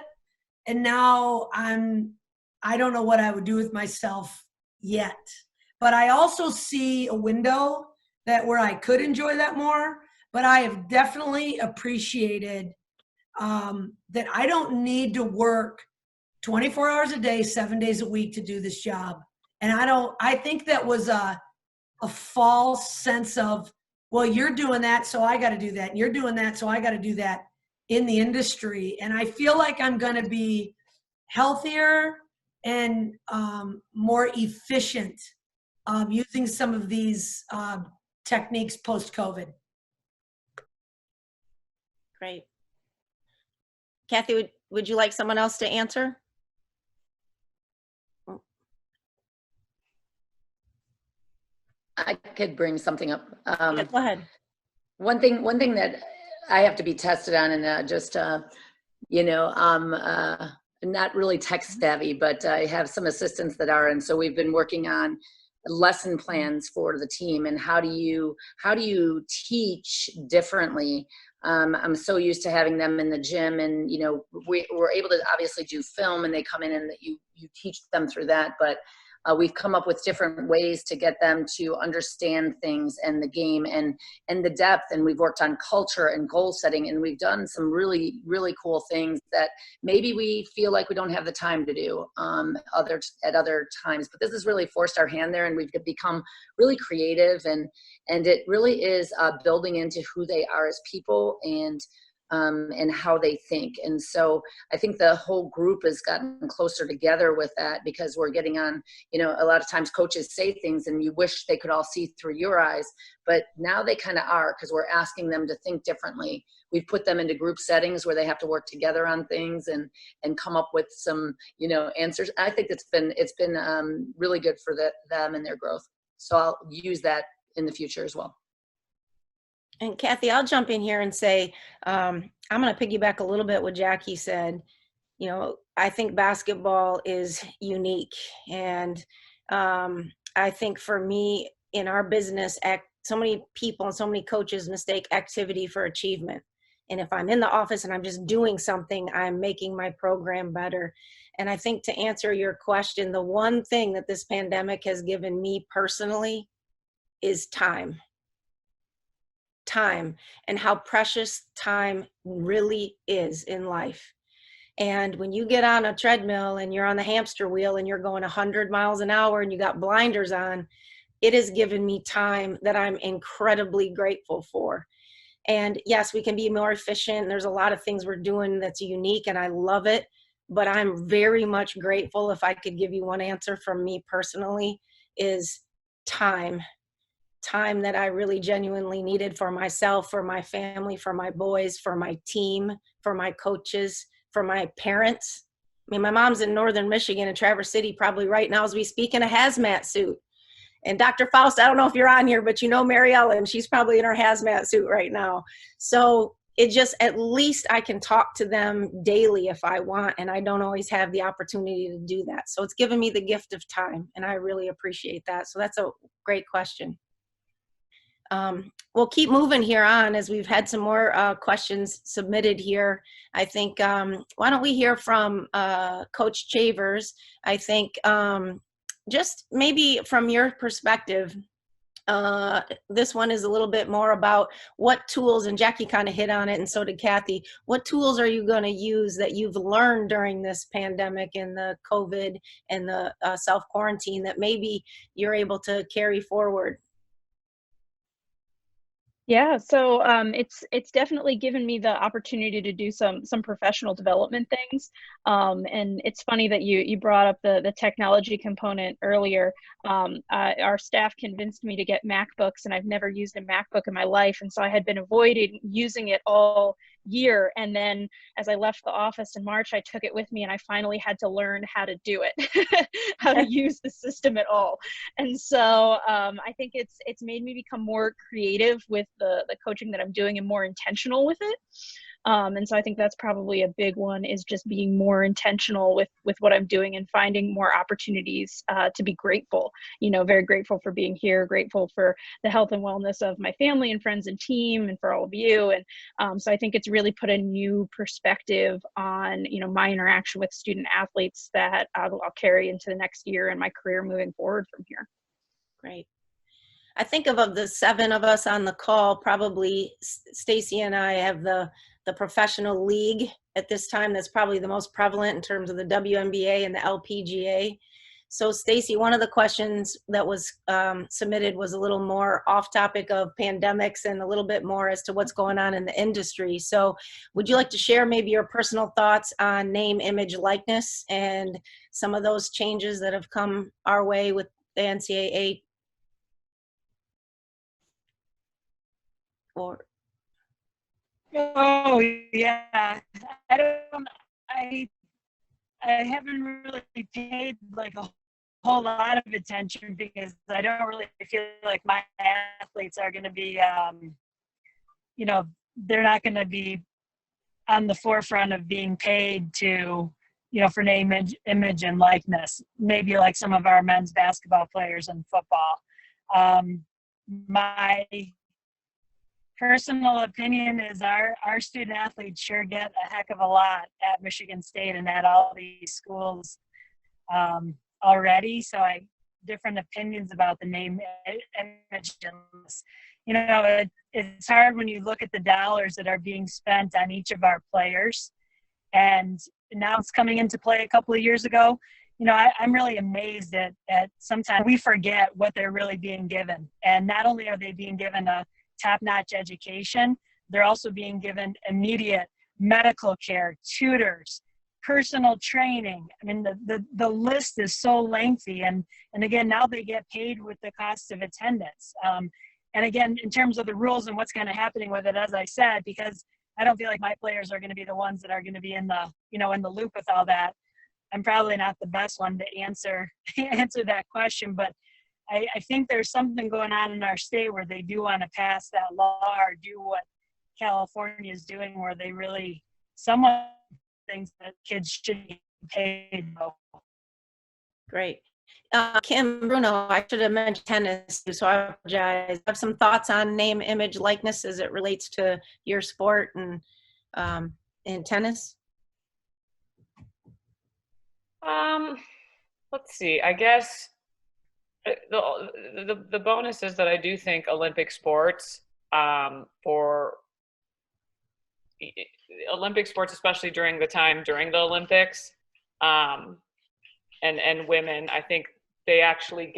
and now I don't know what I would do with myself yet. But I also see a window where I could enjoy that more, but I have definitely appreciated that I don't need to work 24 hours a day, 7 days a week to do this job. And I think that was a false sense of, well, you're doing that, so I got to do that. And you're doing that, so I got to do that in the industry. And I feel like I'm going to be healthier and more efficient using some of these techniques post-COVID. Great. Cathy, would you like someone else to answer? I could bring something up. Yeah, go ahead. One thing that I have to be tested on, and you know, not really tech savvy, but I have some assistants that are, and so we've been working on lesson plans for the team and how do you teach differently. I'm so used to having them in the gym, and you know, we're able to obviously do film and they come in and you teach them through that, but we've come up with different ways to get them to understand things and the game and the depth. And we've worked on culture and goal setting, and we've done some really, really cool things that maybe we feel like we don't have the time to do at other times. But this has really forced our hand there, and we've become really creative, and it really is building into who they are as people and how they think. And so I think the whole group has gotten closer together with that, because we're getting on, you know, a lot of times coaches say things and you wish they could all see through your eyes, but now they kind of are, because we're asking them to think differently. We've put them into group settings where they have to work together on things and come up with some, you know, answers. I think it's been really good for them and their growth. So I'll use that in the future as well. And Cathy, I'll jump in here and say, I'm going to piggyback a little bit what Jacquie said. You know, I think basketball is unique. And I think for me, in our business, so many people and so many coaches mistake activity for achievement. And if I'm in the office and I'm just doing something, I'm making my program better. And I think to answer your question, the one thing that this pandemic has given me personally is time. Time, and how precious time really is in life. And when you get on a treadmill and you're on the hamster wheel and you're going 100 miles an hour and you got blinders on, it has given me time that I'm incredibly grateful for. And yes, we can be more efficient. There's a lot of things we're doing that's unique and I love it, but I'm very much grateful. If I could give you one answer from me personally, is time. Time that I really genuinely needed for myself, for my family, for my boys, for my team, for my coaches, for my parents. I mean, my mom's in northern Michigan in Traverse City, probably right now as we speak, in a hazmat suit. And Dr. Faust, I don't know if you're on here, but you know Mary Ellen, she's probably in her hazmat suit right now. So it just, at least I can talk to them daily if I want, and I don't always have the opportunity to do that. So it's given me the gift of time, and I really appreciate that. So that's a great question. We'll keep moving here on as we've had some more questions submitted here. I think, why don't we hear from Coach Chavers? I think just maybe from your perspective, this one is a little bit more about what tools, and Jackie kind of hit on it, and so did Cathy. What tools are you going to use that you've learned during this pandemic and the COVID and the self-quarantine that maybe you're able to carry forward? Yeah, so it's definitely given me the opportunity to do some professional development things. And it's funny that you brought up the technology component earlier. Our staff convinced me to get MacBooks, and I've never used a MacBook in my life, and so I had been avoiding using it all year. And then as I left the office in March, I took it with me, and I finally had to learn how to do it, how to use the system at all. And so I think it's made me become more creative with the coaching that I'm doing and more intentional with it. And so I think that's probably a big one, is just being more intentional with what I'm doing and finding more opportunities to be grateful. You know, very grateful for being here, grateful for the health and wellness of my family and friends and team, and for all of you. And so I think it's really put a new perspective on, you know, my interaction with student athletes that I'll carry into the next year and my career moving forward from here. Great. I think of the 7 of us on the call, probably Stacy and I have the professional league at this time that's probably the most prevalent in terms of the WNBA and the LPGA. So Stacy, one of the questions that was submitted was a little more off topic of pandemics and a little bit more as to what's going on in the industry. So would you like to share maybe your personal thoughts on name, image, likeness, and some of those changes that have come our way with the NCAA? Or oh yeah, I haven't really paid like a whole lot of attention, because I don't really feel like my athletes are going to be you know, they're not going to be on the forefront of being paid to, you know, for name, image and likeness, maybe like some of our men's basketball players in football. My personal opinion is our student athletes sure get a heck of a lot at Michigan State and at all these schools already. So I different opinions about the name, image, and you know, it's hard when you look at the dollars that are being spent on each of our players, and now it's coming into play a couple of years ago. You know, I'm really amazed at sometimes we forget what they're really being given. And not only are they being given a top-notch education, they're also being given immediate medical care, tutors, personal training. I mean, the list is so lengthy. And again, now they get paid with the cost of attendance. And again, in terms of the rules and what's kind of happening with it, as I said, because I don't feel like my players are going to be the ones that are going to be in the, you know, in the loop with all that. I'm probably not the best one to answer that question, but I think there's something going on in our state where they do want to pass that law or do what California is doing, where they really, someone thinks that kids should be paid. great. Kim, Bruno, I should have mentioned tennis, so I apologize. Have some thoughts on name, image, likeness as it relates to your sport and in tennis? Let's see. I guess the bonus is that I do think Olympic sports, for Olympic sports, especially during the Olympics, and women, I think they actually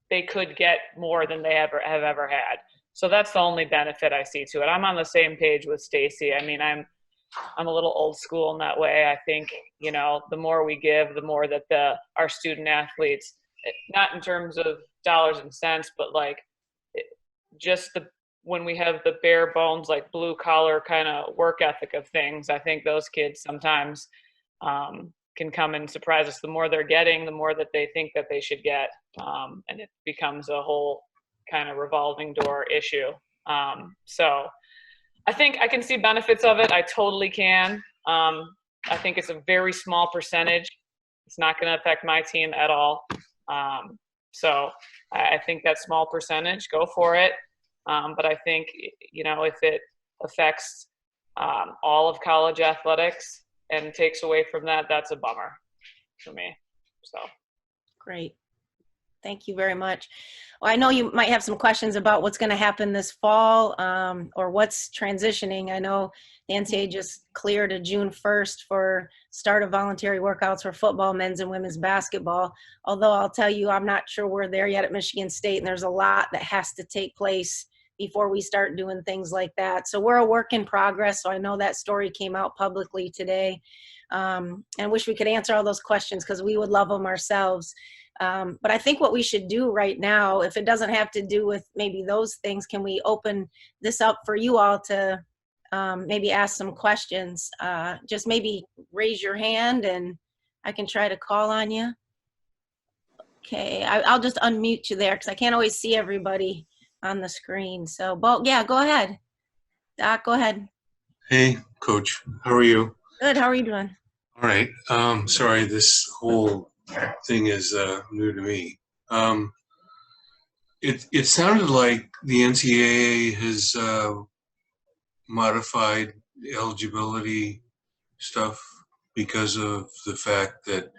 they could get more than they have ever had. So that's the only benefit I see to it. I'm on the same page with Stacy. I mean, I'm a little old school in that way. I think, you know, the more we give, the more that our student athletes, not in terms of dollars and cents, but like just when we have the bare bones, like blue collar kind of work ethic of things, I think those kids sometimes can come and surprise us. The more they're getting, the more that they think that they should get. And it becomes a whole kind of revolving door issue. So I think I can see benefits of it. I totally can. I think it's a very small percentage. It's not going to affect my team at all. So I think that small percentage, go for it. But I think, if it affects all of college athletics and takes away from that, that's a bummer for me. So Great. Thank you very much. Well, I know you might have some questions about what's going to happen this fall, or what's transitioning. I know the NCAA just cleared a June 1st for start of voluntary workouts for football, men's and women's basketball. Although I'll tell you, I'm not sure we're there yet at Michigan State, and there's a lot that has to take place before we start doing things like that. So we're a work in progress. So I know that story came out publicly today. And wish we could answer all those questions because we would love them ourselves. But I think what we should do right now, if it doesn't have to do with maybe those things, can we open this up for you all to maybe ask some questions? Just maybe raise your hand and I can try to call on you. Okay, I'll just unmute you there because I can't always see everybody on the screen. So, yeah, go ahead. Doc, go ahead. Hey, Coach. How are you? Good. How are you doing? All right. Sorry, this whole thing is new to me. It sounded like the NCAA has modified the eligibility stuff because of the fact that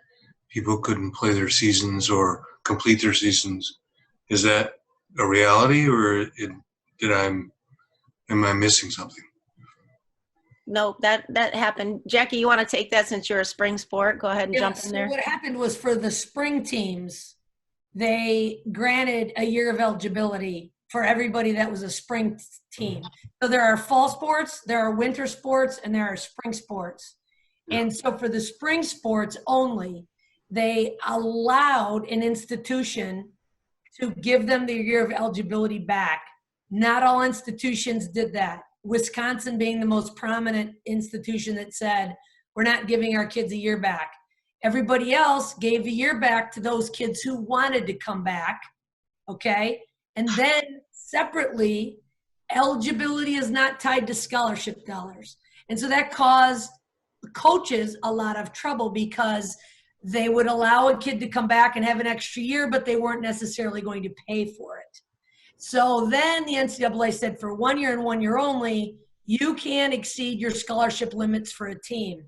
people couldn't play their seasons or complete their seasons. Is that a reality, or am I missing something? No, that happened. Jackie, you want to take that since you're a spring sport? Go ahead and jump in there. So what happened was for the spring teams, they granted a year of eligibility for everybody that was a spring team. So there are fall sports, there are winter sports, and there are spring sports. And so for the spring sports only, they allowed an institution to give them the year of eligibility back. Not all institutions did that. Wisconsin being the most prominent institution that said, we're not giving our kids a year back. Everybody else gave a year back to those kids who wanted to come back, okay? And then separately, eligibility is not tied to scholarship dollars. And so that caused coaches a lot of trouble because they would allow a kid to come back and have an extra year, but they weren't necessarily going to pay for it. So then the NCAA said for 1 year and 1 year only, you can exceed your scholarship limits for a team.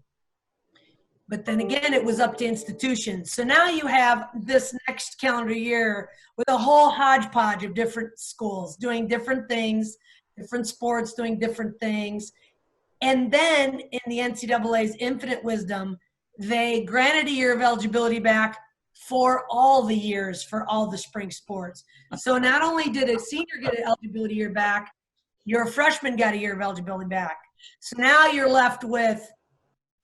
But then again, it was up to institutions. So now you have this next calendar year with a whole hodgepodge of different schools doing different things, different sports doing different things. And then in the NCAA's infinite wisdom, they granted a year of eligibility back for all the years for all the spring sports. So not only did a senior get an eligibility year back, your freshman got a year of eligibility back. So now you're left with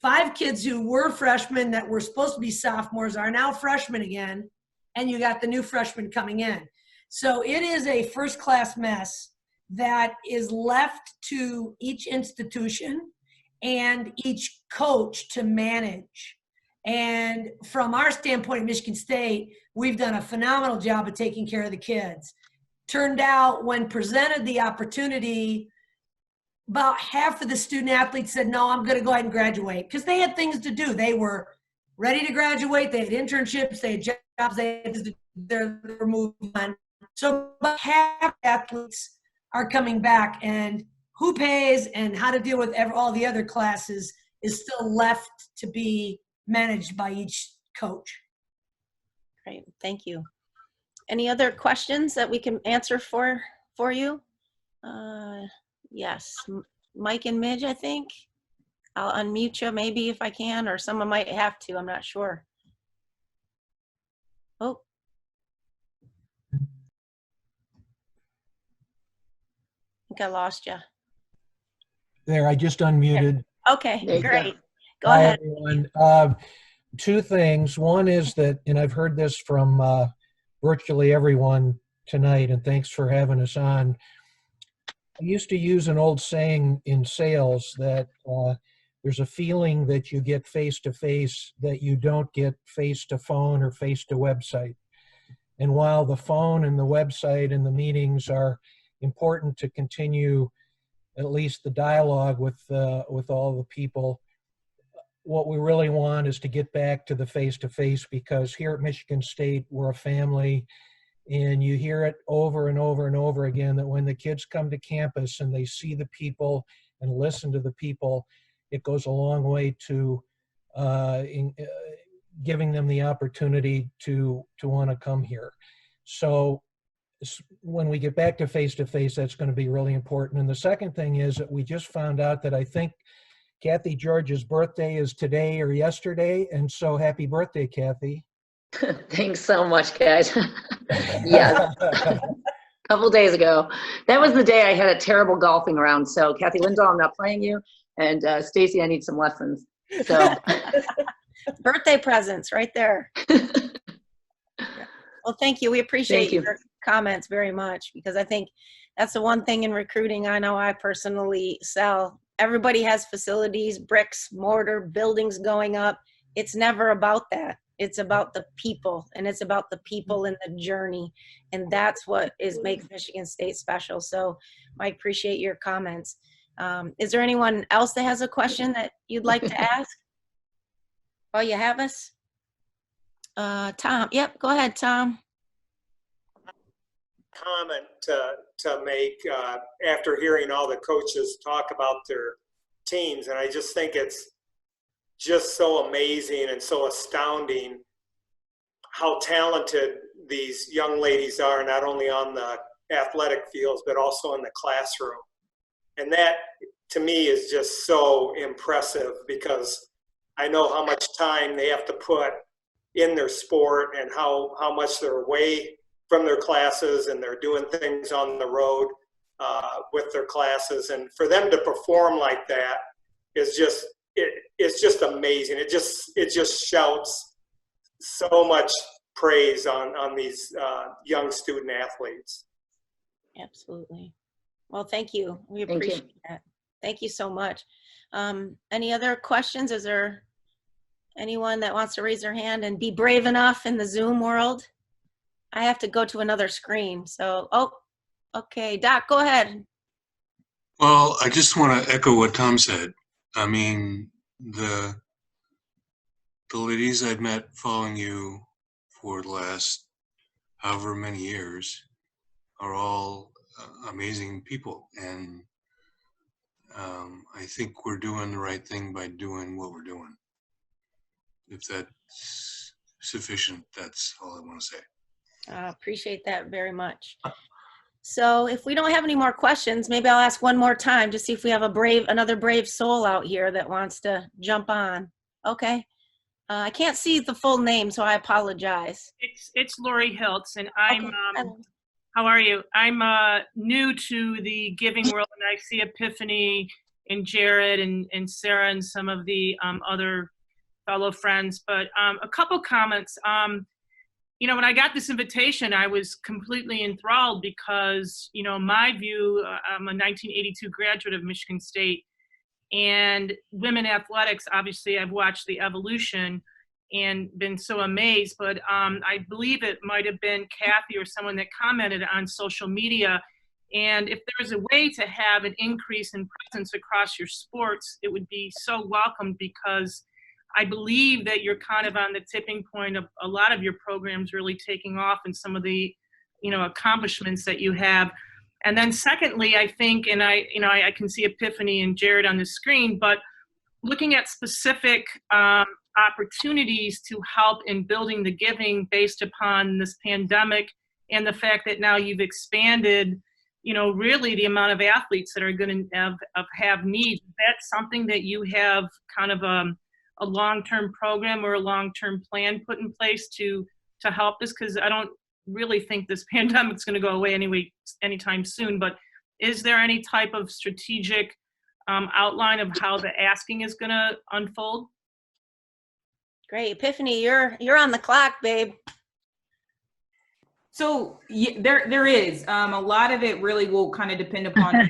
5 kids who were freshmen that were supposed to be sophomores are now freshmen again, and you got the new freshmen coming in. So it is a first-class mess that is left to each institution and each coach to manage. And from our standpoint at Michigan State, we've done a phenomenal job of taking care of the kids. Turned out when presented the opportunity, about half of the student athletes said, no, I'm going to go ahead and graduate because they had things to do. They were ready to graduate. They had internships. They had jobs. They were moving on. So about half athletes are coming back, and who pays and how to deal with all the other classes is still left to be managed by each coach. Great, thank you. Any other questions that we can answer for you? Yes, Mike and Midge, I think. I'll unmute you maybe if I can, or someone might have to, I'm not sure. Oh. I think I lost you. There, I just unmuted. Okay, great. Go Hi, ahead. everyone. 2 things. One is that, and I've heard this from virtually everyone tonight, and thanks for having us on. I used to use an old saying in sales that there's a feeling that you get face-to-face that you don't get face-to-phone or face-to-website. And while the phone and the website and the meetings are important to continue at least the dialogue with all the people. What we really want is to get back to the face-to-face, because here at Michigan State, we're a family, and you hear it over and over and over again that when the kids come to campus and they see the people and listen to the people, it goes a long way to giving them the opportunity to want to come here. So when we get back to face-to-face, that's going to be really important. And the second thing is that we just found out that I think Cathy George's birthday is today or yesterday. And so happy birthday, Cathy. Thanks so much, guys. Yes. A couple days ago. That was the day I had a terrible golfing round. So Cathy Lindahl, I'm not playing you. And Stacy, I need some lessons. So birthday presents right there. Well, thank you. We appreciate your comments very much, because I think that's the one thing in recruiting I know I personally sell. Everybody has facilities, bricks, mortar, buildings going up. It's never about that. It's about the people, and it's about the people in the journey. And that's what makes Michigan State special. So I appreciate your comments. Is there anyone else that has a question that you'd like to ask? Oh, you have us? Tom. Yep, go ahead, Tom. Comment to make after hearing all the coaches talk about their teams, and I just think it's just so amazing and so astounding how talented these young ladies are, not only on the athletic fields but also in the classroom. And that to me is just so impressive, because I know how much time they have to put in their sport and how much they're away from their classes, and they're doing things on the road with their classes. And for them to perform like that is just, it's just amazing. It just shouts so much praise on these young student athletes. Absolutely. Well, thank you. We appreciate that. Thank you so much. Any other questions? Is there anyone that wants to raise their hand and be brave enough in the Zoom world? I have to go to another screen. So, oh, okay. Doc, go ahead. Well, I just want to echo what Tom said. I mean, the ladies I've met following you for the last however many years are all amazing people. And I think we're doing the right thing by doing what we're doing. If that's sufficient, that's all I want to say. Appreciate that very much. So if we don't have any more questions, maybe I'll ask one more time to see if we have another brave soul out here that wants to jump on. Okay. I can't see the full name, so I apologize. It's Lori Hiltz, and I'm, okay. How are you? I'm new to the giving world, and I see Epiphany and Jared and Sarah and some of the other fellow friends, but a couple comments. You know, when I got this invitation, I was completely enthralled because, you know, my view, I'm a 1982 graduate of Michigan State, and women athletics, obviously I've watched the evolution and been so amazed, but I believe it might have been Cathy or someone that commented on social media. And if there's a way to have an increase in presence across your sports, it would be so welcomed, because I believe that you're kind of on the tipping point of a lot of your programs really taking off, and some of the, you know, accomplishments that you have. And then secondly, I think, and I can see Epiphany and Jared on the screen, but looking at specific opportunities to help in building the giving based upon this pandemic, and the fact that now you've expanded, you know, really the amount of athletes that are going to have needs. That's something that you have kind of a long-term program or a long-term plan put in place to help this? Because I don't really think this pandemic's going to go away anytime soon, but is there any type of strategic outline of how the asking is going to unfold? Great. Epiphany, you're on the clock, babe. So there is a lot of it really will kind of depend upon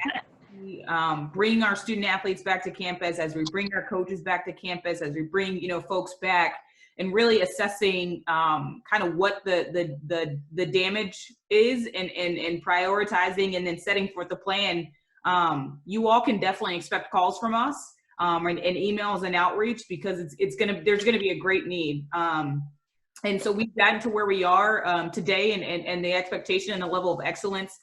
bring our student athletes back to campus, as we bring our coaches back to campus, as we bring, you know, folks back, and really assessing kind of what the damage is, and prioritizing, and then setting forth the plan you all can definitely expect calls from us and emails and outreach, because there's gonna be a great need. And so we've gotten to where we are today, and the expectation and the level of excellence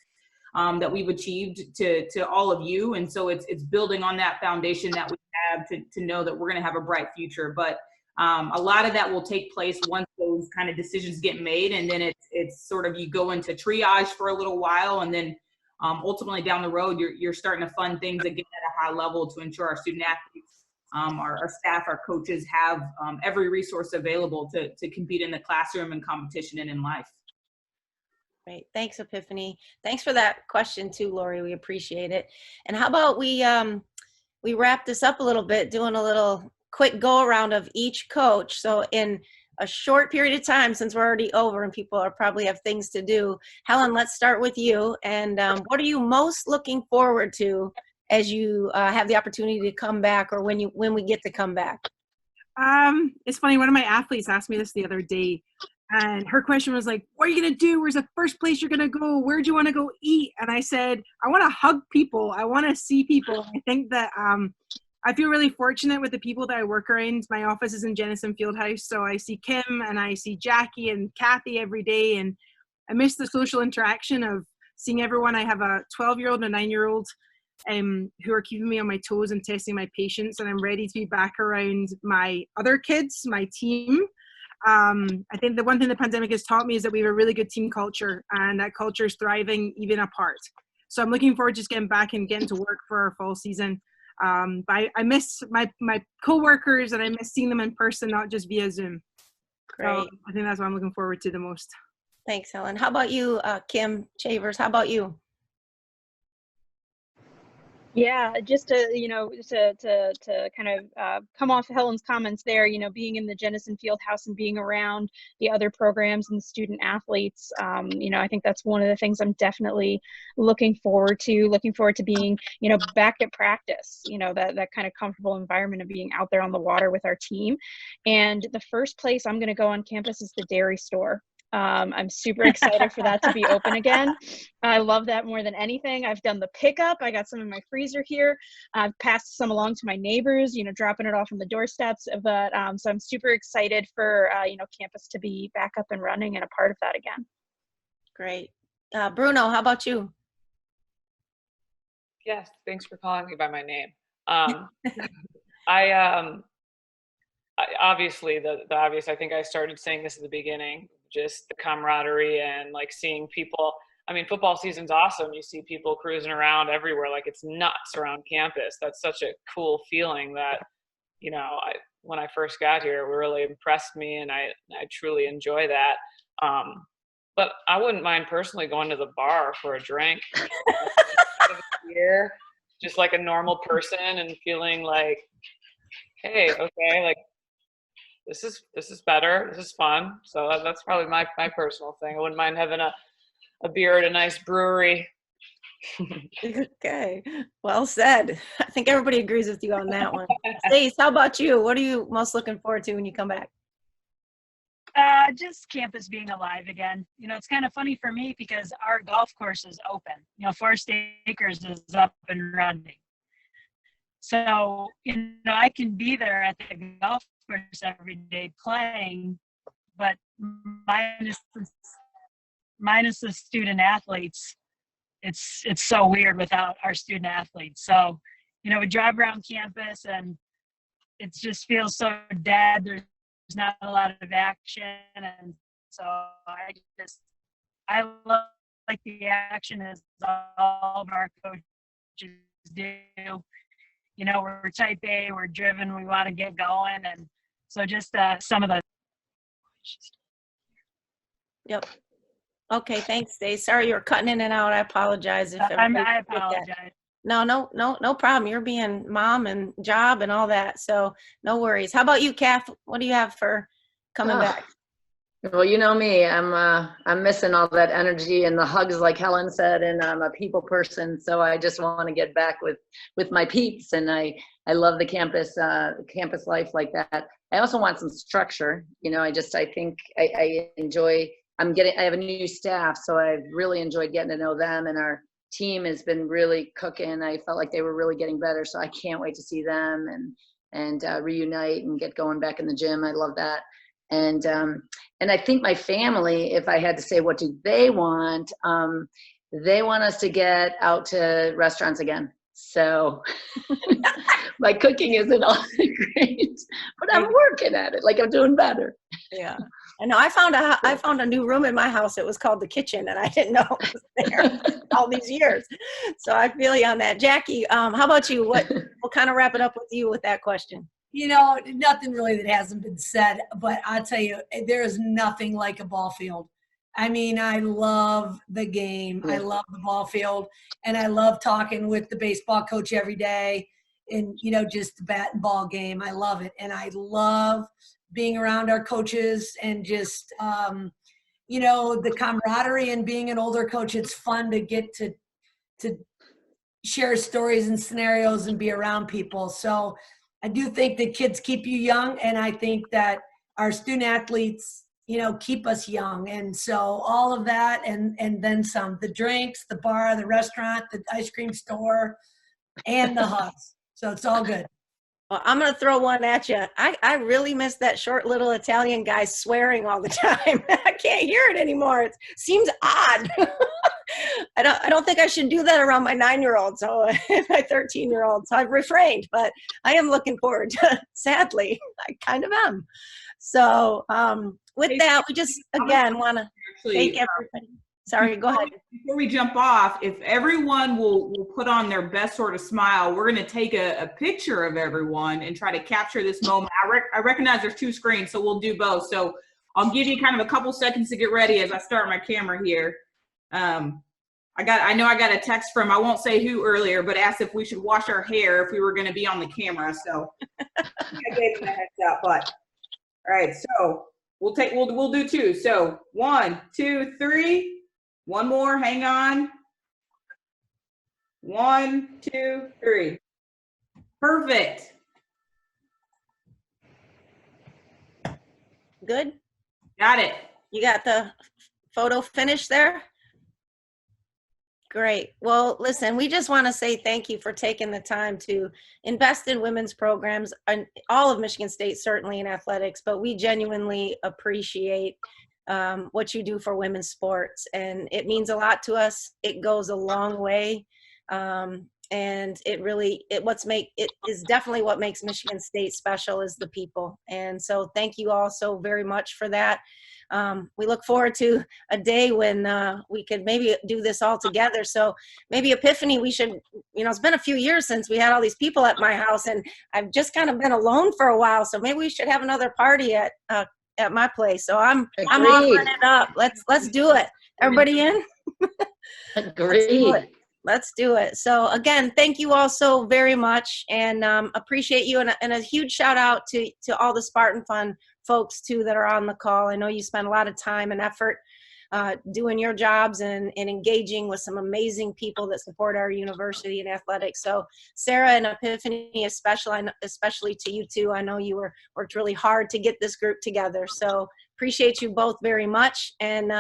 that we've achieved to all of you. And so it's building on that foundation that we have to know that we're going to have a bright future. But a lot of that will take place once those kind of decisions get made. And then it's sort of, you go into triage for a little while, and then ultimately down the road, you're starting to fund things again at a high level to ensure our student athletes, our staff, our coaches have every resource available to compete in the classroom and competition and in life. Great. Thanks, Epiphany. Thanks for that question too, Lori. We appreciate it. And how about we wrap this up a little bit, doing a little quick go around of each coach. So in a short period of time, since we're already over and people probably have things to do, Helen, let's start with you. And what are you most looking forward to as you have the opportunity to come back, or when we get to come back? It's funny. One of my athletes asked me this the other day, and her question was like, what are you going to do? Where's the first place you're going to go? Where do you want to go eat? And I said, I want to hug people. I want to see people. I think that I feel really fortunate with the people that I work around. My office is in Jennison Fieldhouse, so I see Kim and I see Jacquie and Cathy every day, and I miss the social interaction of seeing everyone. I have a 12-year-old and a 9-year-old who are keeping me on my toes and testing my patience, and I'm ready to be back around my other kids, my team. I think the one thing the pandemic has taught me is that we have a really good team culture, and that culture is thriving even apart. So I'm looking forward to just getting back and getting to work for our fall season. But I miss my coworkers, and I miss seeing them in person, not just via Zoom. Great. So I think that's what I'm looking forward to the most. Thanks, Helen. How about you, Kim Chavers? How about you? Yeah, just to kind of come off Helen's comments there, being in the Jennison Fieldhouse and being around the other programs and the student athletes, I think that's one of the things I'm definitely looking forward to being, back at practice, that kind of comfortable environment of being out there on the water with our team. And the first place I'm going to go on campus is the dairy store. I'm super excited for that to be open again. I love that more than anything. I've done the pickup. I got some in my freezer here. I've passed some along to my neighbors, dropping it off on the doorsteps. But so I'm super excited for campus to be back up and running and a part of that again. Great. Bruno, how about you? Yes, thanks for calling me by my name. I obviously the obvious. I think I started saying this at the beginning. Just the camaraderie and like seeing people. I mean, football season's awesome. You see people cruising around everywhere. Like, it's nuts around campus. That's such a cool feeling that, when I first got here, it really impressed me, and I truly enjoy that. But I wouldn't mind personally going to the bar for a drink here, just like a normal person, and feeling like, hey, okay, like, this is better. This is fun. So that's probably my personal thing. I wouldn't mind having a beer at a nice brewery. Okay, well said. I think everybody agrees with you on that one. Stace, how about you? What are you most looking forward to when you come back? Just campus being alive again. It's kind of funny for me because our golf course is open. Forest Acres is up and running. So, I can be there at the golf course every day playing, but minus the student athletes, it's so weird without our student athletes. So, we drive around campus and it just feels so dead. There's not a lot of action, and so I love like the action as all of our coaches do. We're type A, we're driven, we want to get going. And so just some of the. Yep. Okay, thanks, Stace. Sorry you're cutting in and out. I apologize. I apologize. No problem. You're being mom and job and all that. So no worries. How about you, Kath? What do you have for coming back? Well, you know me, I'm missing all that energy and the hugs, like Helen said, and I'm a people person, so I just want to get back with my peeps, and I love the campus life like that. I also want some structure. I think I enjoy. I have a new staff, so I've really enjoyed getting to know them, and our team has been really cooking. I felt like they were really getting better, so I can't wait to see them and reunite and get going back in the gym. I love that. And I think my family, if I had to say what do they want us to get out to restaurants again. So my cooking isn't all great, but I'm working at it. Like, I'm doing better. Yeah. I know. I found a new room in my house. It was called the kitchen, and I didn't know it was there all these years. So I feel you on that. Jackie, how about you? We'll kind of wrap it up with you with that question. You know, nothing really that hasn't been said, but I'll tell you, there is nothing like a ball field. I mean, I love the game. I love the ball field, and I love talking with the baseball coach every day and, you know, just the bat and ball game. I love it. And I love being around our coaches and just, you know, the camaraderie and being an older coach. It's fun to get to share stories and scenarios and be around people. So I do think that kids keep you young, and I think that our student athletes, you know, keep us young. And so all of that and then some, the drinks, the bar, the restaurant, the ice cream store, and the hugs. So it's all good. Well, I'm going to throw one at you. I really miss that short little Italian guy swearing all the time. I can't hear it anymore. It seems odd. I don't think I should do that around my 9-year-old, so my 13-year-old. So I've refrained, but I am looking forward to it. Sadly, I kind of am. So with that, we just, again, want to thank everybody. Sorry, go ahead. Before we jump off, if everyone will put on their best sort of smile, we're going to take a picture of everyone and try to capture this moment. I recognize there's 2 screens, so we'll do both. So I'll give you kind of a couple seconds to get ready as I start my camera here. I know I got a text from, I won't say who earlier, but asked if we should wash our hair if we were going to be on the camera. So I gave him a heads up, but all right. So we'll do 2. So 1, 2, 3. One more, hang on. 1, 2, 3. Perfect. Good? Got it. You got the photo finished there? Great. Well, listen, we just want to say thank you for taking the time to invest in women's programs, and all of Michigan State, certainly in athletics, but we genuinely appreciate what you do for women's sports, and it means a lot to us. It goes a long way, and it is definitely what makes Michigan State special is the people. And so thank you all so very much for that. We look forward to a day when we could maybe do this all together. So maybe Epiphany, we should, you know, it's been a few years since we had all these people at my house, and I've just kind of been alone for a while. So maybe we should have another party at my place. So I'm offering it up. Let's do it. Everybody in? Agreed. Let's do it. So again, thank you all so very much, and appreciate you. And a huge shout out to all the Spartan Fund folks too that are on the call. I know you spend a lot of time and effort doing your jobs and engaging with some amazing people that support our university and athletics. So Sarah and Epiphany, especially to you two, I know you worked really hard to get this group together. So appreciate you both very much. And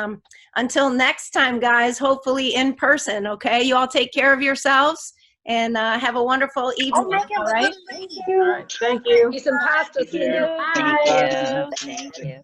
until next time, guys, hopefully in person, okay? You all take care of yourselves and have a wonderful evening, all right? Thank you. All right. Thank you. Eat some pasta. See you. Thank you. Thank you.